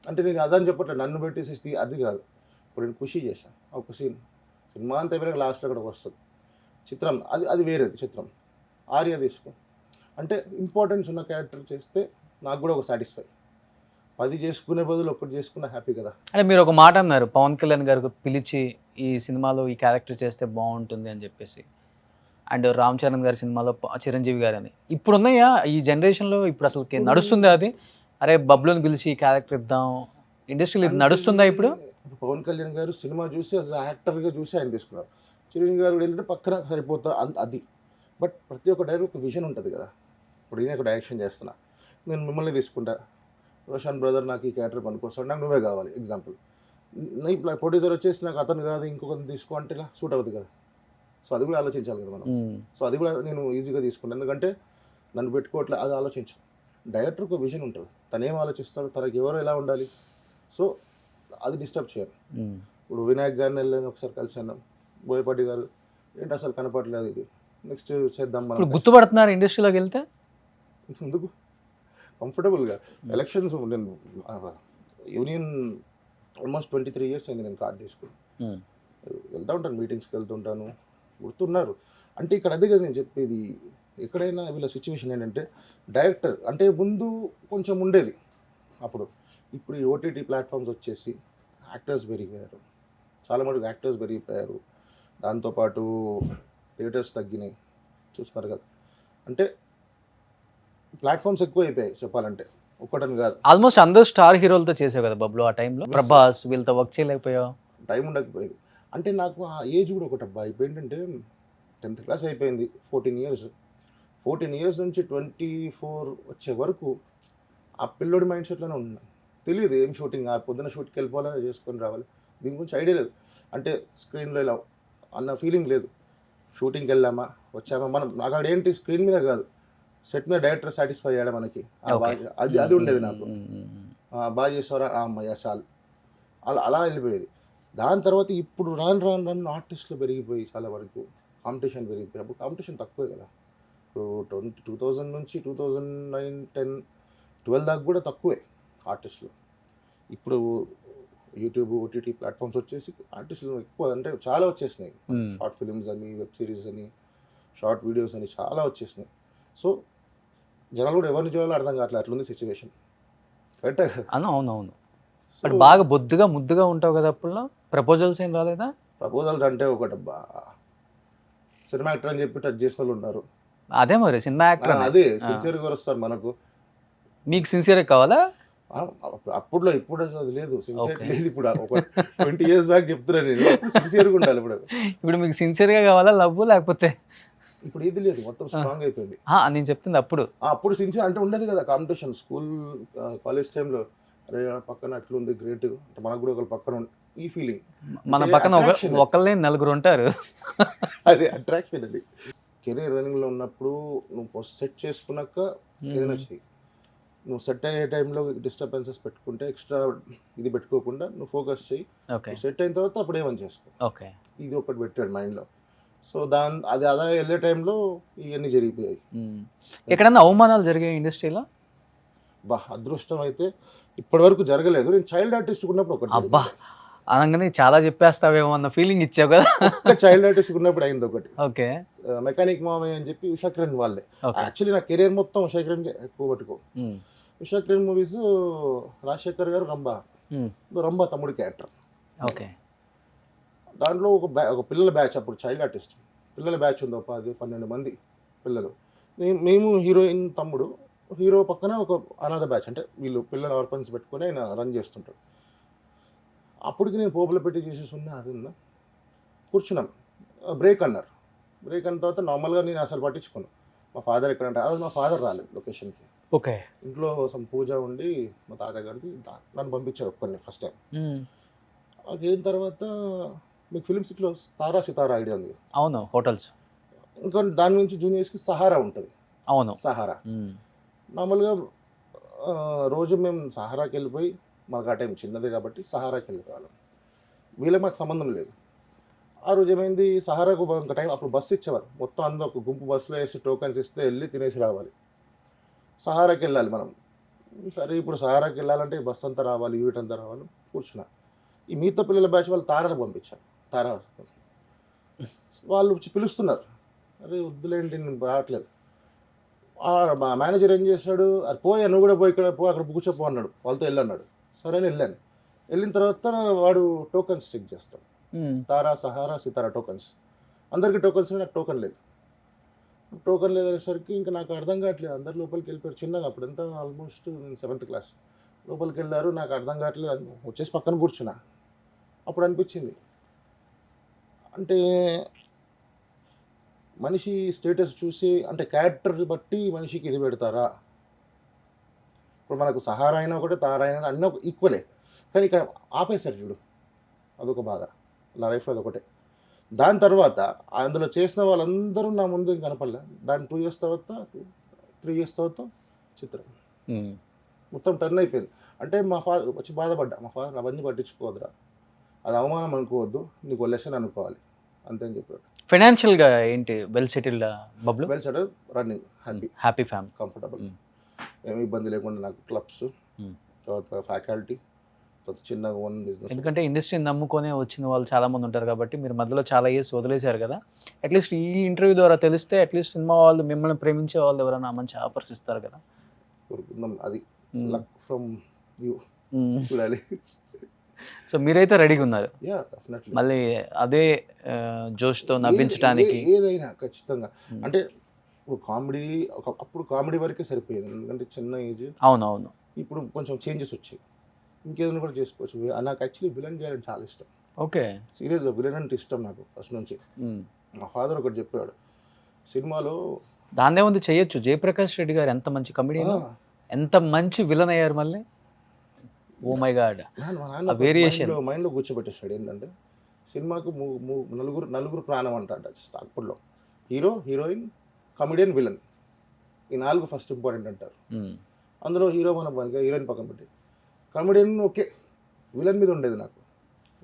అంటే నేను అదని చెప్పట్లేదు, నన్ను పెట్టేసి అది కాదు. ఇప్పుడు నేను ఖుషి చేశాను ఒక సినిమా అంతా అయిపోయినాక లాస్ట్లో అక్కడికి వస్తుంది చిత్రం, అది వేరేది చిత్రం. ఆర్య తీసుకో, అంటే ఇంపార్టెన్స్ ఉన్న క్యారెక్టర్ చేస్తే నాకు కూడా ఒక సాటిస్ఫై. 10 చేసుకునే బదులు ఒక్కటి చేసుకున్నా హ్యాపీ కదా. అంటే మీరు ఒక మాట అన్నారు, పవన్ కళ్యాణ్ గారు పిలిచి ఈ సినిమాలో ఈ క్యారెక్టర్ చేస్తే బాగుంటుంది అని చెప్పేసి, అండ్ రామ్ చరణ్ గారి సినిమాలో చిరంజీవి గారు అని. ఇప్పుడు ఉన్నాయా ఈ జనరేషన్లో? ఇప్పుడు అసలు నడుస్తుందా అది? అరే బబ్లుని పిలిచి ఈ క్యారెక్టర్ ఇద్దాం, ఇండస్ట్రీలో ఇది నడుస్తుందా ఇప్పుడు? పవన్ కళ్యాణ్ గారు సినిమా చూసి అసలు యాక్టర్గా చూసి ఆయన తీసుకున్నారు. చిరంజీవి గారు ఏంటంటే పక్కన సరిపోతా అది. బట్ ప్రతి ఒక్క డైరెక్టర్ ఒక విజన్ ఉంటుంది కదా. ఇప్పుడు నేను ఒక డైరెక్షన్ చేస్తున్నా, నేను మిమ్మల్ని తీసుకుంటా, రోషన్ బ్రదర్ నాకు ఈ క్యారెక్టర్ పనికొస్తాడు, నాకు నువ్వే కావాలి ఎగ్జాంపుల్. నీ ప్రొడ్యూసర్ వచ్చేసి నాకు అతను కాదు ఇంకొకరిని తీసుకో అంటే ఇలా సూట్ అవుతుంది కదా. సో అది కూడా ఆలోచించాలి కదా మనం. సో అది కూడా నేను ఈజీగా తీసుకున్నాను, ఎందుకంటే నన్ను పెట్టుకోవట్లే, అది ఆలోచించాను. డైరెక్టర్కి ఒక విజన్ ఉంటుంది, తను ఏం ఆలోచిస్తాడు, తనకి ఎవరు ఎలా ఉండాలి. సో అది డిస్టర్బ్ చేయను. ఇప్పుడు వినాయక్ గారిని వెళ్ళాను ఒకసారి కలిసాను, బోయపాటి గారు ఏంటి అసలు కనపడలేదు, ఇది నెక్స్ట్ చేద్దాం ఇప్పుడు మనం. గుర్తుపడుతున్నారు ఇండస్ట్రీలోకి వెళ్తే? ఎందుకు కంఫర్టబుల్గా ఎలక్షన్స్ నేను యూనియన్ ఆల్మోస్ట్ 23 years అయింది నేను కార్డు తీసుకుని వెళ్తూ ఉంటాను, మీటింగ్స్కి వెళ్తుంటాను, గుర్తున్నారు. అంటే ఇక్కడ అదే కదా నేను చెప్పేది, ఎక్కడైనా వీళ్ళ సిచ్యువేషన్ ఏంటంటే డైరెక్టర్ అంటే ముందు కొంచెం ఉండేది అప్పుడు. ఇప్పుడు ఈ ఓటీటీ ప్లాట్ఫామ్స్ వచ్చేసి యాక్టర్స్ పెరిగిపోయారు, చాలా మటుకు యాక్టర్స్ పెరిగిపోయారు. దాంతోపాటు థియేటర్స్ తగ్గినాయి, చూస్తున్నారు కదా. అంటే ప్లాట్ఫామ్స్ ఎక్కువ అయిపోయాయి చెప్పాలంటే, ఒక్కటని కాదు. ఆల్మోస్ట్ అందరూ స్టార్ హీరోలతో చేసావు కదా బబ్లు ఆ టైంలో, ప్రభాస్ వీళ్ళతో వర్క్ చేయలేకపోయావు? టైం ఉండకపోయేది. అంటే నాకు ఆ ఏజ్ కూడా ఒకటి అబ్బా. ఇప్పుడు ఏంటంటే 10th class అయిపోయింది, 14 years. 14 years నుంచి 24 వచ్చే వరకు ఆ పిల్లోడి మైండ్ సెట్లోనే ఉన్నాను. తెలియదు ఏం షూటింగ్, ఆ పొద్దున్న షూట్కి వెళ్ళిపోవాలని చేసుకొని రావాలి, దీని గురించి ఐడియా లేదు. అంటే స్క్రీన్లో ఇలా అన్న ఫీలింగ్ లేదు. షూటింగ్కి వెళ్ళామా వచ్చామా, మనం నాకు అక్కడ ఏంటి స్క్రీన్ మీద కాదు, సెట్ మీద డైరెక్టర్ సాటిస్ఫై అయ్యాడు మనకి, అది ఉండేది నాకు. బాగా చేసేవారా అమ్మయ్య చాలు, అలా వెళ్ళిపోయేది. దాని తర్వాత ఇప్పుడు రాను ఆర్టిస్టులు పెరిగిపోయి చాలా వరకు కాంపిటీషన్ పెరిగిపోయి, అప్పుడు కాంపిటీషన్ తక్కువే కదా. ఇప్పుడు 2000 నుంచి 2009, 10, 12 దాకా కూడా తక్కువే ఆర్టిస్టులు. ఇప్పుడు యూట్యూబ్ ఓటీటీ ప్లాట్ఫామ్స్ వచ్చేసి ఆర్టిస్టులు ఎక్కువ, అంటే చాలా వచ్చేసినాయి. షార్ట్ ఫిలిమ్స్ అని, వెబ్ సిరీస్ అని, షార్ట్ వీడియోస్ అని చాలా వచ్చేసినాయి. సో జనాలు కూడా ఎవరిని చూడాలో అర్థం కావట్లేదు, అట్లుంది సిచ్యువేషన్. కరెక్టే కదా. అవునవును. బట్ బాగా బొద్దుగా ముద్దుగా ఉంటావు కదా అప్పుడు, ప్రపోజల్స్ ఏం రాలేదా? ప్రపోజల్స్ అంటే ఒకటబ్బా, సినిమా యాక్టర్ అని చెప్పి టచ్ చేసిన వాళ్ళు ఉన్నారు. అదే మరి సినిమా యాక్టర్ అదే సిన్సియర్గా వస్తారు మనకు. మీకు సిన్సియర్ కావాలా? అప్పుడులో ఇప్పుడు అది లేదు, సిన్సియర్ లేదు. ఇప్పుడు ఒక 20 years బ్యాక్ చెప్తున్నాను నేను, సిన్సియర్గా ఉండాలి. ఇప్పుడు మీకు సిన్సియర్గా కావాలా లవ్, లేకపోతే ఇప్పుడు ఇది లేదు, మొత్తం స్ట్రాంగ్ అయిపోయింది. నేను చెప్తుంది అప్పుడు సిన్సియర్ అంటే ఉండదు కదా కాంపిటీషన్. స్కూల్ కాలేజ్ టైంలో అరే పక్కన అట్లుంది గ్రేట్, అంటే మనకు కూడా ఒకరు పక్కన ఈ ఫీలింగ్, మన పక్కన ఒకళ్ళే 4 ఉంటారు. అదే అట్రాక్షన్. అది కెరీర్ రన్నింగ్లో ఉన్నప్పుడు నువ్వు సెట్ చేసుకున్నాక ఏదైనా చెయ్యి. నువ్వు సెట్ అయ్యే టైంలో డిస్టర్బెన్సెస్ పెట్టుకుంటే, ఎక్స్ట్రా ఇది పెట్టుకోకుండా నువ్వు ఫోకస్ చెయ్యి. సెట్ అయిన తర్వాత అప్పుడు ఏమని చేసుకో. ఇది ఒకటి పెట్టాడు మైండ్లో. సో అది అలా వెళ్ళే టైంలో ఇవన్నీ జరిగిపోయాయి. ఎక్కడన్నా అవమానాలు జరిగాయి ఇండస్ట్రీలో? అదృష్టం అయితే ఇప్పటి వరకు జరగలేదు. నేను చైల్డ్ ఆర్టిస్ట్ ఉన్నప్పుడు ఒకటి, అబ్బా అనగానే చాలా చెప్పేస్తావేమో అన్న ఫీలింగ్ ఇచ్చావు కదా. చైల్డ్ ఆర్టిస్ట్ ఉన్నప్పుడు అయింది ఒకటి. ఓకే. మెకానిక్ మామయ్య అని చెప్పి ఉషాకిరణ్ వాళ్ళే. యాక్చువల్లీ నా కెరీర్ మొత్తం ఉషాకిరణ్కి ఎక్కువ పట్టుకో. ఉషాకిరణ్ మూవీస్ రాజశేఖర్ గారు రంభా తమ్ముడి క్యారెక్టర్. ఓకే. దాంట్లో ఒక పిల్లల బ్యాచ్, అప్పుడు చైల్డ్ ఆర్టిస్ట్ పిల్లల బ్యాచ్ ఉంది, 10-12 మంది పిల్లలు. మేము హీరోయిన్ తమ్ముడు, హీరో పక్కన ఒక అనాథ బ్యాచ్, అంటే వీళ్ళు పిల్లల ఆర్ఫన్స్ పెట్టుకొని ఆయన రన్ చేస్తుంటాడు. అప్పటికి నేను పోపులో పెట్టి చేసేసి ఉన్నా, అది ఉన్నా కూర్చున్నాం. బ్రేక్ అన్నారు. బ్రేక్ అన్న తర్వాత నార్మల్గా నేను అసలు పట్టించుకున్నాను. మా ఫాదర్ ఎక్కడంటే, అది మా ఫాదర్ రాలేదు లొకేషన్కి. ఓకే. ఇంట్లో పూజ ఉండి మా తాతగారిది, నన్ను పంపించారు ఒక్కడిని ఫస్ట్ టైం. అది అయిన తర్వాత మీకు ఫిలిం సిటీలో తారా సితారా ఐడియా ఉంది? అవును, హోటల్స్. ఇంకా దాని నుంచి జూనియర్స్కి సహారా ఉంటుంది. అవును, సహారా. నార్మల్గా రోజు మేము సహారాకి వెళ్ళిపోయి, మాకు ఆ టైం చిన్నదే కాబట్టి సహారాకి వెళ్ళిపోవాలి. వీళ్ళకి మాకు సంబంధం లేదు. ఆ రోజు ఏమైంది, సహారాకు ఇంకా టైం అప్పుడు బస్సు ఇచ్చేవారు, మొత్తం అందరూ ఒక గుంపు బస్సులో వేసి టోకెన్స్ ఇస్తే వెళ్ళి తినేసి రావాలి. సహారాకి వెళ్ళాలి మనం. సరే ఇప్పుడు సహారాకి వెళ్ళాలంటే బస్సు అంతా రావాలి, యూనిట్ అంతా రావాలి, కూర్చున్నా. ఈ మిగతా పిల్లల బ్యాచ్ వాళ్ళు తారాలకు పంపించారు. తారా వాళ్ళు వచ్చి పిలుస్తున్నారు, అరే వద్దులేంటి నేను రావట్లేదు. మా మేనేజర్ ఏం చేశాడు, అది పోయా నువ్వు కూడా పోయి ఇక్కడ పో, అక్కడ కూర్చోపో అన్నాడు, వాళ్ళతో వెళ్ళన్నాడు. సరే అని వెళ్ళాను. వెళ్ళిన తర్వాత వాడు టోకన్స్ చెక్ చేస్తాడు, తారా, సహారా, సితారా టోకన్స్. అందరికీ టోకన్స్, నాకు టోకన్ లేదు. టోకన్ లేదనేసరికి ఇంకా నాకు అర్థం కావట్లేదు. అందరు లోపలికి వెళ్ళిపోయారు చిన్నగా, అప్పుడు ఎంత ఆల్మోస్ట్ నేను 7th క్లాస్. లోపలికి వెళ్ళారు, నాకు అర్థం కావట్లేదు, వచ్చేసి పక్కన కూర్చున్నా. అప్పుడు అనిపించింది, అంటే మనిషి స్టేటస్ చూసి, అంటే క్యారెక్టర్ బట్టి మనిషికి ఇది పెడతారా? ఇప్పుడు మనకు సహారా అయినా ఒకటే, తారా అయినా అన్నీ ఈక్వలే, కానీ ఇక్కడ ఆపేశారు చూడు, అదొక బాధ నా లైఫ్లో, అదొకటే. దాని తర్వాత అందులో చేసిన వాళ్ళందరూ నా ముందు ఇంక కనపడలే. దాని 2 years తర్వాత 3 years తర్వాత చిత్రం మొత్తం టర్న్ అయిపోయింది. అంటే మా ఫాదర్ వచ్చి బాధపడ్డా, మా ఫాదర్ అవన్నీ పట్టించుకోవద్దురా, అది అవమానం అనుకోవద్దు, నీకు లెసన్ అనుకోవాలి అంతే అని చెప్పాడు. ఫైనాన్షియల్గా ఏంటి, well settled Bablu? Well settled, running, happy family, comfortable, ఏమి ఇబ్బంది లేకుండా. నాకు క్లబ్స్, తర్వాత ఫ్యాకల్టీ, తర్వాత చిన్నగా ఓన్ బిజినెస్. ఎందుకంటే ఇండస్ట్రీని నమ్ముకొని వచ్చిన వాళ్ళు చాలా మంది ఉంటారు కాబట్టి మీరు మధ్యలో చాలా ఇయర్స్ వదిలేశారు కదా. అట్లీస్ట్ ఈ ఇంటర్వ్యూ ద్వారా తెలిస్తే అట్లీస్ట్ సినిమా వాళ్ళు మిమ్మల్ని ప్రేమించే వాళ్ళు ఎవరైనా మంచి ఆఫర్స్ ఇస్తారు కదా. అది లక్ ఫ్రమ్ యూ చూడాలి. సో మీరైతే రెడీగా ఉన్నారు యా, డెఫినెట్లీ. మళ్ళీ అదే జోష్తో నవ్వించడానికి? ఏదైనా ఖచ్చితంగా. అంటే ఇప్పుడు కామెడీ, అప్పుడు కామెడీ వరకే సరిపోయేది, ఎందుకంటే చిన్న ఏజ్. అవునవును. ఇప్పుడు కొంచెం చేంజెస్ వచ్చాయి, ఇంకేదైనా కూడా చేసుకోవచ్చు. నాకు యాక్చువల్లీ విలన్ చేయాలని చాలా ఇష్టం. ఓకే. సీరియస్గా విలన్ అంటే ఇష్టం నాకు ఫస్ట్ నుంచి. మా ఫాదర్ ఒకటి చెప్పాడు సినిమాలో, దాన్నే ఉంది చేయొచ్చు. జయప్రకాష్ రెడ్డి గారు ఎంత మంచి కమెడియన్, ఎంత మంచి విలన్ అయ్యారు మళ్ళీ. ఓ మై గాడ్, వేరియేషన్ మైండ్లో కూర్చోబెట్టేస్తాడు. ఏంటంటే సినిమాకు నలుగురు ప్రాణం అంటాడు అప్పట్లో. హీరో, హీరోయిన్, కమెడియన్, విలన్, ఈ 4 ఫస్ట్ ఇంపార్టెంట్ అంటారు. అందులో హీరో మన పనికి, హీరోయిన్ పక్కన పెట్టి కమెడియన్ ఓకే, విలన్ మీద ఉండేది నాకు,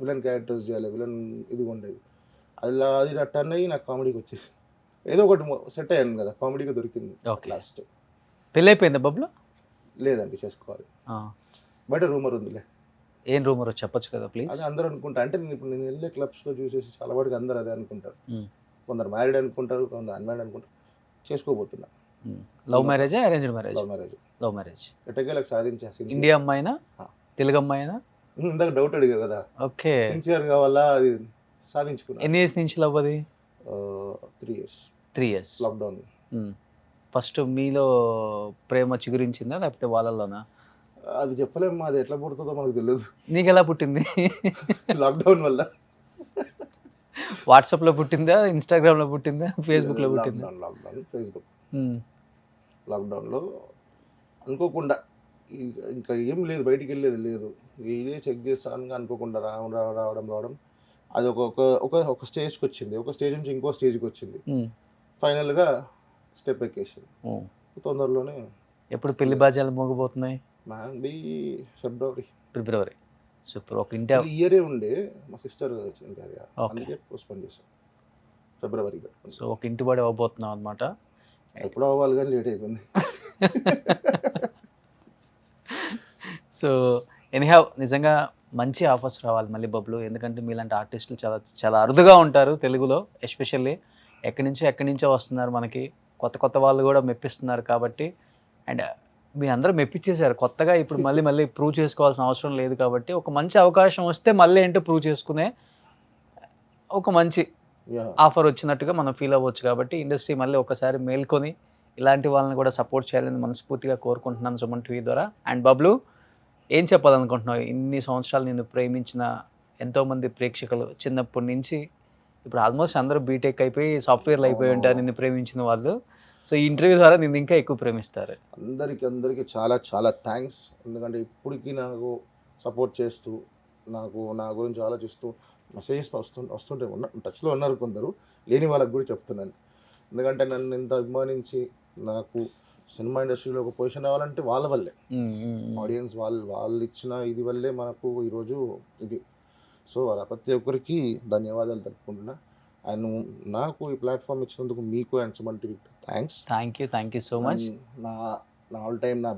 విలన్ క్యారెక్టర్స్ చేయాలి, విలన్ ఇది ఉండేది. అది నా టర్న్ అయ్యి నాకు కామెడీకి వచ్చేసి ఏదో ఒకటి సెట్ అయ్యాను కదా, కామెడీగా దొరికింది. లాస్ట్ పెళ్ళి అయిపోయిందా బబ్లు? లేదండి, చేసుకోవాలి. బయట రూమర్ ఉందిలే. ఏం రూమర్ చెప్పొచ్చు కదా ప్లీజ్? అది అందరూ అనుకుంటా, అంటే ఇప్పుడు నేను వెళ్ళే క్లబ్స్లో చూసేసి చాలా వాడికి అందరూ అదే అనుకుంటారు. కొందరు మ్యారీడ్ అనుకుంటారు, కొందరు అన్మ్యారీడ్ అనుకుంటారు. చేసుకోబోతున్నా. లవ్ మ్యారేజా, arranged marriage? Love marriage. Love marriage. ఎట్టకేలకు సాధించేసి. ఇండియా అమ్మాయినా తెలుగు అమ్మాయినా? ఇందాక డౌట్ అడిగా కదా. ఓకే. సిన్సియర్ కావాలా, అది సాధించుకున్నా. ఎన్ని ఇయర్స్ నుంచి లవ్ అది? 3 years. 3 years. లాక్డౌన్. ఫస్ట్ మీలో ప్రేమ చిగురించిందా లేకపోతే వాళ్ళలోనా? అది చెప్పలేము, అది ఎట్లా పుడుతుందో మనకు తెలియదు. నీకు ఎలా పుట్టింది? లాక్డౌన్ వల్ల. వాట్సాప్లో పుట్టిందా, ఇన్స్టాగ్రామ్లో పుట్టిందా, ఫేస్బుక్లో పుట్టిందా? Lockdown, Facebook. లాక్డౌన్లో అనుకోకుండా, ఇంకా ఏం లేదు, బయటికి వెళ్ళేది లేదు, ఇదే చెక్ చేస్తాను అనుకోకుండా రావడం అది ఒక స్టేజ్కి వచ్చింది. ఒక స్టేజ్ నుంచి ఇంకో స్టేజ్కి వచ్చింది. ఫైనల్గా స్టెప్ ఎక్కేసింది. తొందరలోనే. ఎప్పుడు పెళ్లి బాధ్యాలు మోగబోతున్నాయి? ఫిబ్రవరి. సూపర్. ఒక ఇయరే ఉండే, మా సిస్టర్ వచ్చింది కదా, అందుకే పోస్ట్పోన్ చేశాను ఫిబ్రవరికి. సో ఒక ఇంటి బడి అవ్వబోతున్నాం అనమాట. ఎప్పుడు అవ్వాలి కానీ లేట్ అయిపోయింది. సో ఎనీహౌ, నిజంగా మంచి ఆఫర్స్ రావాలి మళ్ళీ బబ్లు, ఎందుకంటే మీలాంటి ఆర్టిస్టులు చాలా చాలా అరుదుగా ఉంటారు తెలుగులో. ఎస్పెషల్లీ ఎక్కడి నుంచో వస్తున్నారు, మనకి కొత్త వాళ్ళు కూడా మెప్పిస్తున్నారు కాబట్టి. అండ్ మీ అందరూ మెప్పించేశారు కొత్తగా, ఇప్పుడు మళ్ళీ ప్రూవ్ చేసుకోవాల్సిన అవసరం లేదు కాబట్టి ఒక మంచి అవకాశం వస్తే మళ్ళీ ఏంటో ప్రూవ్ చేసుకునే ఒక మంచి ఆఫర్ వచ్చినట్టుగా మనం ఫీల్ అవ్వచ్చు. కాబట్టి ఇండస్ట్రీ మళ్ళీ ఒకసారి మేల్కొని ఇలాంటి వాళ్ళని కూడా సపోర్ట్ చేయాలని మనస్ఫూర్తిగా కోరుకుంటున్నాను సుమన్ టీవీ ద్వారా. అండ్ బబ్లు, ఏం చెప్పాలనుకుంటున్నావు? ఇన్ని సంవత్సరాలు నిన్ను ప్రేమించిన ఎంతోమంది ప్రేక్షకులు, చిన్నప్పటి నుంచి ఇప్పుడు ఆల్మోస్ట్ అందరూ బీటెక్ అయిపోయి సాఫ్ట్వేర్లు అయిపోయి ఉంటారు నిన్ను ప్రేమించిన వాళ్ళు. సో ఈ ఇంటర్వ్యూ ద్వారా నిన్ను ఇంకా ఎక్కువ ప్రేమిస్తారు. అందరికీ చాలా చాలా థ్యాంక్స్. ఎందుకంటే ఇప్పటికీ నాకు సపోర్ట్ చేస్తూ, నా గురించి ఆలోచిస్తూ మెసేజెస్ వస్తుంటే టచ్లో ఉన్నారు కొందరు, లేని వాళ్ళకి కూడా చెప్తున్నాను. ఎందుకంటే నన్ను ఇంత అభిమానించి నాకు సినిమా ఇండస్ట్రీలో ఒక పొజిషన్ రావాలంటే వాళ్ళ వల్లే, ఆడియన్స్ వాళ్ళు ఇచ్చిన ఇది వల్లే మనకు ఈరోజు ఇది. సో అలా ప్రతి ఒక్కరికి ధన్యవాదాలు తెలుపుకుంటున్నా. అండ్ నాకు ఈ ప్లాట్ఫామ్ ఇచ్చినందుకు మీకు అండ్ సుమన్ టీవీకి thanks. Thank you so much. నా నా ఆల్ టైమ్ నా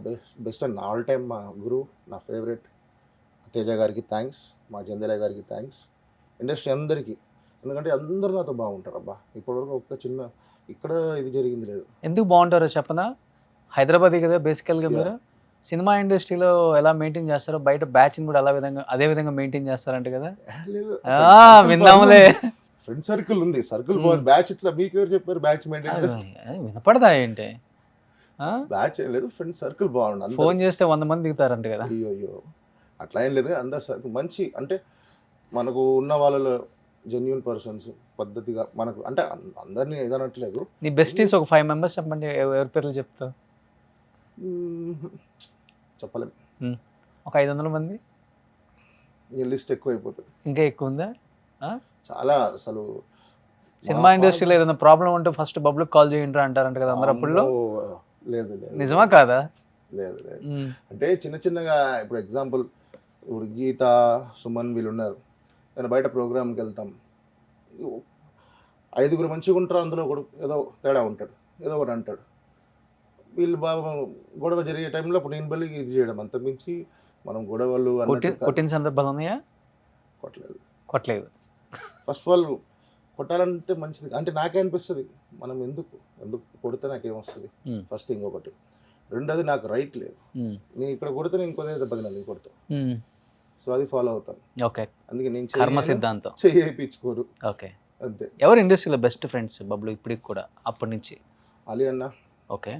బెస్ట్ అండ్ నా ఆల్ టైమ్ మా గురు, నా ఫేవరెట్ తేజ గారికి థ్యాంక్స్, మా జంధ్యాల గారికి థ్యాంక్స్, ఇండస్ట్రీ అందరికీ. ఎందుకంటే అందరూ నాతో బాగుంటారు అబ్బా. ఇప్పటివరకు ఒక్క చిన్న ఇక్కడ ఇది జరిగింది లేదు. ఎందుకు బాగుంటారో చెప్పనా? హైదరాబాద్ కదా బేసికల్గా మీరు. సినిమా ఇండస్ట్రీలో ఎలా మెయింటైన్ చేస్తారో బయట బ్యాచ్ని కూడా అదే విధంగా మెయింటైన్ చేస్తారంట కదా. లేదు విందాములే. ఫ్రెండ్ సర్కిల్ ఉంది, సర్కిల్ బాగుంది. బ్యాచ్ ఇట్లా మీకు ఎవరు చెప్పారు బ్యాచ్ మెయింటైన్ చేస్తే? వినపడదా ఏంటి? బ్యాచ్ ఏం లేదు, ఫ్రెండ్ సర్కిల్ బాగుంది. ఫోన్ చేస్తే 100 మంది దిగుతారంట కదా. అయ్యో అట్లా ఏం లేదు, అందరు సర్కిల్ మంచి. అంటే మనకు ఉన్న వాళ్ళలో జెన్యున్ పర్సన్స్, పద్ధతిగా మనకు అంటే అందరినీ ఏదనట్లేదు. నీ బెస్టీస్ ఒక 5 మెంబర్స్ చెప్పండి, ఎవరి పేర్లు చెప్తావు? చెప్పలేం. ఒక 500 మంది. లిస్ట్ ఎక్కువ అయిపోతుంది. ఇంకా ఎక్కువ ఉందా? చాలా. అసలు సినిమా ఇండస్ట్రీలో ఏదైనా ప్రాబ్లం ఉంటే ఫస్ట్ బబ్లుకి కాల్ చేయండి అంటారంట కదా అందరు. అప్పుడు లేదు నిజమా కాదా? లేదు. అంటే చిన్నగా ఇప్పుడు ఎగ్జాంపుల్, ఇప్పుడు గీత, సుమన్ వీళ్ళు ఉన్నారు. నేను బయట ప్రోగ్రామ్కి వెళ్తాం, 5గురు మంచిగా ఉంటారు, అందులో ఒకడు ఏదో తేడా ఉంటాడు, ఏదో ఒకటి అంటాడు. వీళ్ళు బాగా గొడవ జరిగే టైంలో అప్పుడు నేను బలి ఇది చేయడం, అంతమించి మనం గొడవలు కొట్టిన సందర్భాలు ఉన్నాయా? కొట్టలేదు. ఫస్ట్ ఆఫ్ ఆల్ కొట్టాలంటే మంచిది అంటే నాకే అనిపిస్తుంది, మనం ఎందుకు కొడితే నాకేమొస్తుంది ఫస్ట్ థింగ్. ఒకటి. రెండోది, నాకు రైట్ లేదు. నేను ఇక్కడ కొడితే నేను ఇంకో దెబ్బ నేను కొడతా. సో అది ఫాలో అవుతాను. ఓకే. అందుకే నేను కర్మ సిద్ధాంతం చేయించుకోరు. ఓకే. అంతే. ఎవరు ఇండస్ట్రీలో బెస్ట్ ఫ్రెండ్స్ బబ్లు ఇప్పటికి కూడా అప్పటి నుంచి? అలీ అన్న. ఓకే.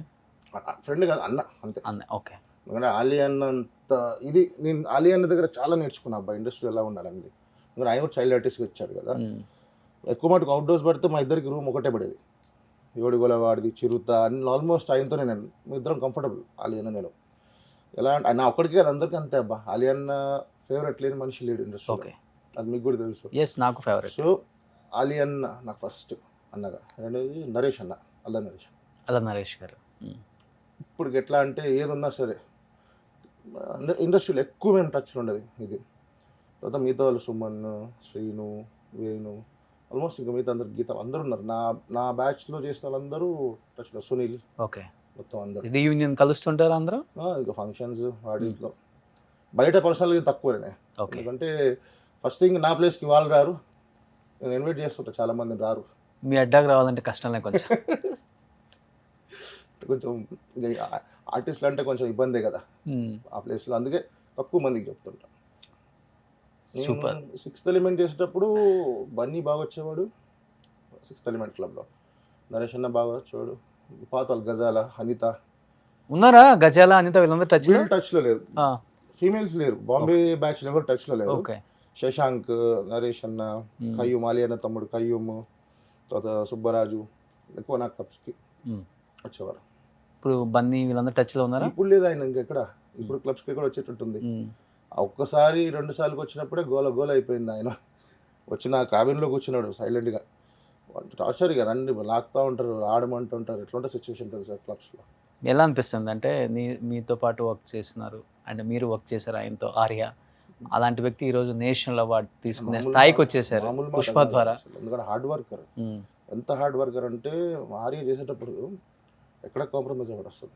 ఫ్రెండ్ కాదు, అన్న. అంతే. అన్న. ఓకే. ఎందుకంటే అలీ అన్నంత ఇది నేను అలీ అన్న దగ్గర చాలా నేర్చుకున్నా అబ్బా, ఇండస్ట్రీ ఎలా ఉండాలనేది. ఎందుకంటే ఆయన కూడా చైల్డ్ ఆర్టిస్ట్కి వచ్చాడు కదా. ఎక్కువ మటుకు అవుట్డోర్స్ పడితే మా ఇద్దరికి రూమ్ ఒకటే పడేది. ఏడుగోల వాడిది, చిరుత అన్ని ఆల్మోస్ట్ ఆయనతోనే నేను, మీ ఇద్దరం కంఫర్టబుల్. అలీ అన్న నేను ఎలా అంటే నా ఒక్కడికి అది అందరికీ అంతే అబ్బా. అలీ అన్న ఫేవరెట్ లేని మనిషి లేడు ఇండస్ట్రీ. ఓకే. అది మీకు కూడా తెలుసు. నాకు ఫేవరెట్. సో అలీ అన్న నాకు ఫస్ట్ అన్నగా. రెండోది నరేష్ అన్న, అల్లా నరేష్ గారు. ఇప్పుడు ఎట్లా అంటే ఏది ఉన్నా సరే ఇండస్ట్రీలో ఎక్కువ మేము టచ్లో ఉండేది ఇది. తర్వాత మిగతా వాళ్ళు సుమన్, శ్రీను, వేణు, ఆల్మోస్ట్ ఇంకా మిగతా అందరు, గీత అందరూ ఉన్నారు. నా బ్యాచ్లో చేసిన వాళ్ళందరూ టచ్లో. సునీల్. ఓకే. మొత్తం అందరూ రీయూనియన్ కలుస్తుంటారు అందరూ. ఇంకా ఫంక్షన్స్ వాటిలో బయట పర్సనల్గా తక్కువనే. ఎందుకంటే ఫస్ట్ థింగ్ నా ప్లేస్కి వాళ్ళు రారు, నేను ఇన్వైట్ చేస్తుంటా, చాలా మంది రారు. మీ అడ్డాకి రావాలంటే కష్టంలే కొంచెం. కొంచెం ఆర్టిస్టులు అంటే కొంచెం ఇబ్బందే కదా ఆ ప్లేస్లో, అందుకే తక్కువ మందికి చెప్తుంటా. సూపర్. 6th ఎలిమెంట్ చేసేటప్పుడు బన్నీ బాగా వచ్చేవాడు, 6th ఎలిమెంట్ క్లబ్లో. నరేష్ అన్న బాగా వచ్చేవాడు. పాతాలు గజాల, అనిత ఉన్నారా? గజాల, అనిత వీళ్ళందరూ టచ్లో లేరు. ఫీమేల్స్ లేరు. బాంబే బ్యాచ్లో ఎవరు టచ్లో లేరు. శశాంక్, నరేష్ అన్న, కయ్యూమ్, అలీ అన్న తమ్ముడు కయ్యూమ్, తర్వాత సుబ్బరాజు ఎక్కువ నా క్లబ్స్కి వచ్చేవారు. ఇప్పుడు బన్నీ వీళ్ళందరూ టచ్లో ఉన్నారా? ఇప్పుడు లేదు ఆయన ఇంకెక్కడ. ఇప్పుడు క్లబ్స్కి కూడా వచ్చేటట్టుంది. ఒక్కసారి 2 సార్లు వచ్చినప్పుడే గోల అయిపోయింది. ఆయన వచ్చి నా క్యాబిన్లో కూర్చున్నాడు సైలెంట్గా. టార్చర్గా రండి లాక్తూ ఉంటారు, ఆడమంటుంటారు. ఎట్లుంటే సిచ్యువేషన్ తెలుసా క్లబ్స్లో. ఎలా అనిపిస్తుంది అంటే మీతో పాటు వర్క్ చేస్తున్నారు అండ్ మీరు వర్క్ చేశారు ఆయనతో, ఆర్య అలాంటి వ్యక్తి ఈరోజు నేషనల్ అవార్డు తీసుకునే స్థాయికి వచ్చేసారు పుష్ప ద్వారా. ఎందుకంటే హార్డ్ వర్కర్, ఎంత హార్డ్ వర్కర్ అంటే ఆర్య చేసేటప్పుడు ఎక్కడ కాంప్రమైజ్ అవ్వడు. అసలు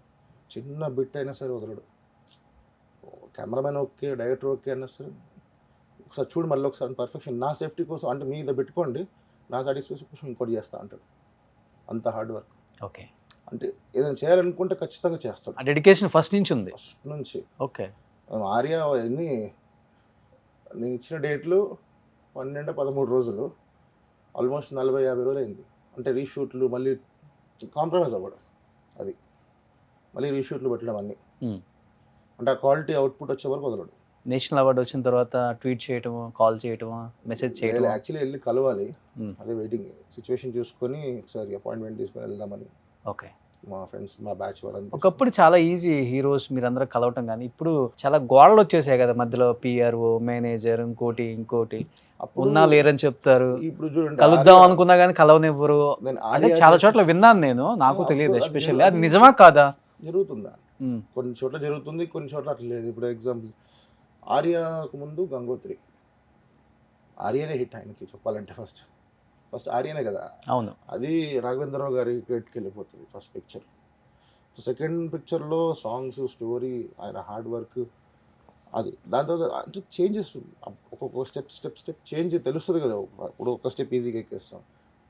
చిన్న బిట్ అయినా సరే వదలడు. కెమెరామెన్ ఓకే, డైరెక్టర్ ఓకే అన్నా సరే ఒకసారి చూడు, మళ్ళీ ఒకసారి పర్ఫెక్షన్ నా సేఫ్టీ కోసం అంటే మీ మీద పెట్టుకోండి, నా సాటిస్ఫాక్షన్ కోసం ఇంకోటి చేస్తా అంటాడు. అంత హార్డ్ వర్క్. ఓకే. అంటే ఏదైనా చేయాలనుకుంటే ఖచ్చితంగా చేస్తాడు. డెడికేషన్ ఫస్ట్ నుంచి ఉంది. ఫస్ట్ నుంచి. ఓకే. ఆర్య నేను ఇచ్చిన డేట్లు 12-13 రోజులు, ఆల్మోస్ట్ 40-50 రోజులు అయింది. అంటే రీషూట్లు మళ్ళీ కాంప్రమైజ్ అవ్వడం, అది మళ్ళీ రీషూట్లు పెట్టడం అన్నీ. అంటే ఆ క్వాలిటీ అవుట్పుట్ వచ్చే వరకు వదలడు. నేషనల్ అవార్డు వచ్చిన తర్వాత ట్వీట్ చేయటము, కాల్ చేయటము, మెసేజ్ చేయడం. యాక్చువల్లీ వెళ్ళి కలవాలి, అదే వెయిటింగ్. సిచ్యువేషన్ చూసుకొని ఒకసారి అపాయింట్మెంట్ తీసుకొని వెళ్దామని. ఓకే. మా ఫ్రెండ్స్, మా బ్యాచ్ వాళ్ళంతా. ఒకప్పుడు చాలా ఈజీ హీరోస్ మీరందరూ కలవటం, కానీ ఇప్పుడు చాలా గోడలు వచ్చేసాయి కదా మధ్యలో. పిఆర్ఓ, మేనేజర్, ఇంకోటి ఉన్నా లేరని చెప్తారు. ఇప్పుడు చూడండి, కలుద్దాం అనుకున్నా కానీ కలవనివ్వరు. అదే చాలా చోట్ల విన్నాను నేను, నాకు తెలియదు ఎస్పెషల్లీ. అది నిజమా కాదా? జరుగుతుందా? కొన్ని చోట్ల జరుగుతుంది, కొన్ని చోట్ల అట్లా లేదు. ఇప్పుడు ఎగ్జాంపుల్ ఆర్యకు ముందు గంగోత్రి, ఆర్యనే హిట్ ఆయనకి చెప్పాలంటే ఫస్ట్ ఆర్యనే కదా. అవును. అది రాఘవేంద్రరావు గారి క్రెడిట్కి వెళ్ళిపోతుంది ఫస్ట్ పిక్చర్. సో సెకండ్ పిక్చర్లో సాంగ్స్, స్టోరీ, ఆయన హార్డ్ వర్క్, అది దాని తర్వాత అంటే చేంజెస్ ఒక్కొక్క స్టెప్ చేంజ్ తెలుస్తుంది కదా. ఇప్పుడు ఒక స్టెప్ ఈజీగా ఎక్కేస్తాం,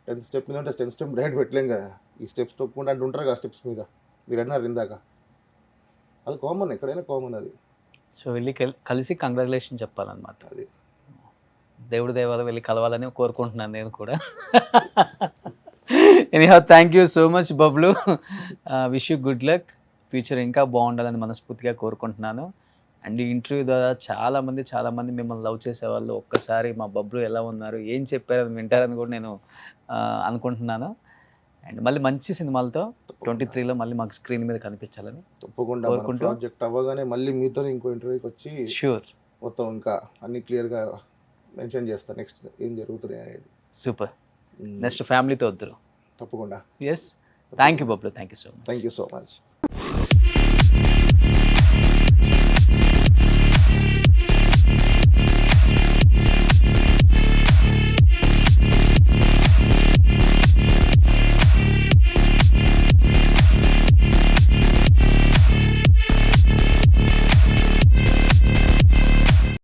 10th స్టెప్ మీద ఉంటే 10th స్టెప్ రైట్ పెట్టలేం కదా. ఈ స్టెప్స్ తొక్కుంటే అంటే ఉంటారు కదా స్టెప్స్ మీద, మీరు అన్నారు ఇందాక, అది కామన్, ఎక్కడైనా కామన్ అది. సో వెళ్ళి కలిసి కంగ్రాచులేషన్ చెప్పాలన్నమాట. అది దేవుడి దేవాల వెళ్ళి కలవాలని కోరుకుంటున్నాను నేను కూడా. Anyhow thank you so much Bablu. Wish you good luck, future ఇంకా బాగుండాలని మనస్ఫూర్తిగా కోరుకుంటున్నాను. అండ్ ఈ ఇంటర్వ్యూ ద్వారా చాలామంది మిమ్మల్ని లవ్ చేసేవాళ్ళు ఒక్కసారి మా బబ్లు ఎలా ఉన్నారు, ఏం చెప్పారని వింటారని కూడా నేను అనుకుంటున్నాను. అండ్ మళ్ళీ మంచి సినిమాలతో 23లో మళ్ళీ మాకు స్క్రీన్ మీద కనిపించాలని తప్పకుండా కోరుకుంటూ, ప్రాజెక్ట్ అవ్వగానే మళ్ళీ మీతో ఇంకో ఇంటర్వ్యూకి వచ్చి షూర్ మొత్తం ఇంకా అన్ని క్లియర్గా మెన్షన్ చేస్తాను నెక్స్ట్ ఏం జరుగుతున్నాయి అనేది. సూపర్. నెక్స్ట్ ఫ్యామిలీతో వద్దురు. తప్పకుండా. Yes, thank you Bablu, thank you so much. Thank you so much.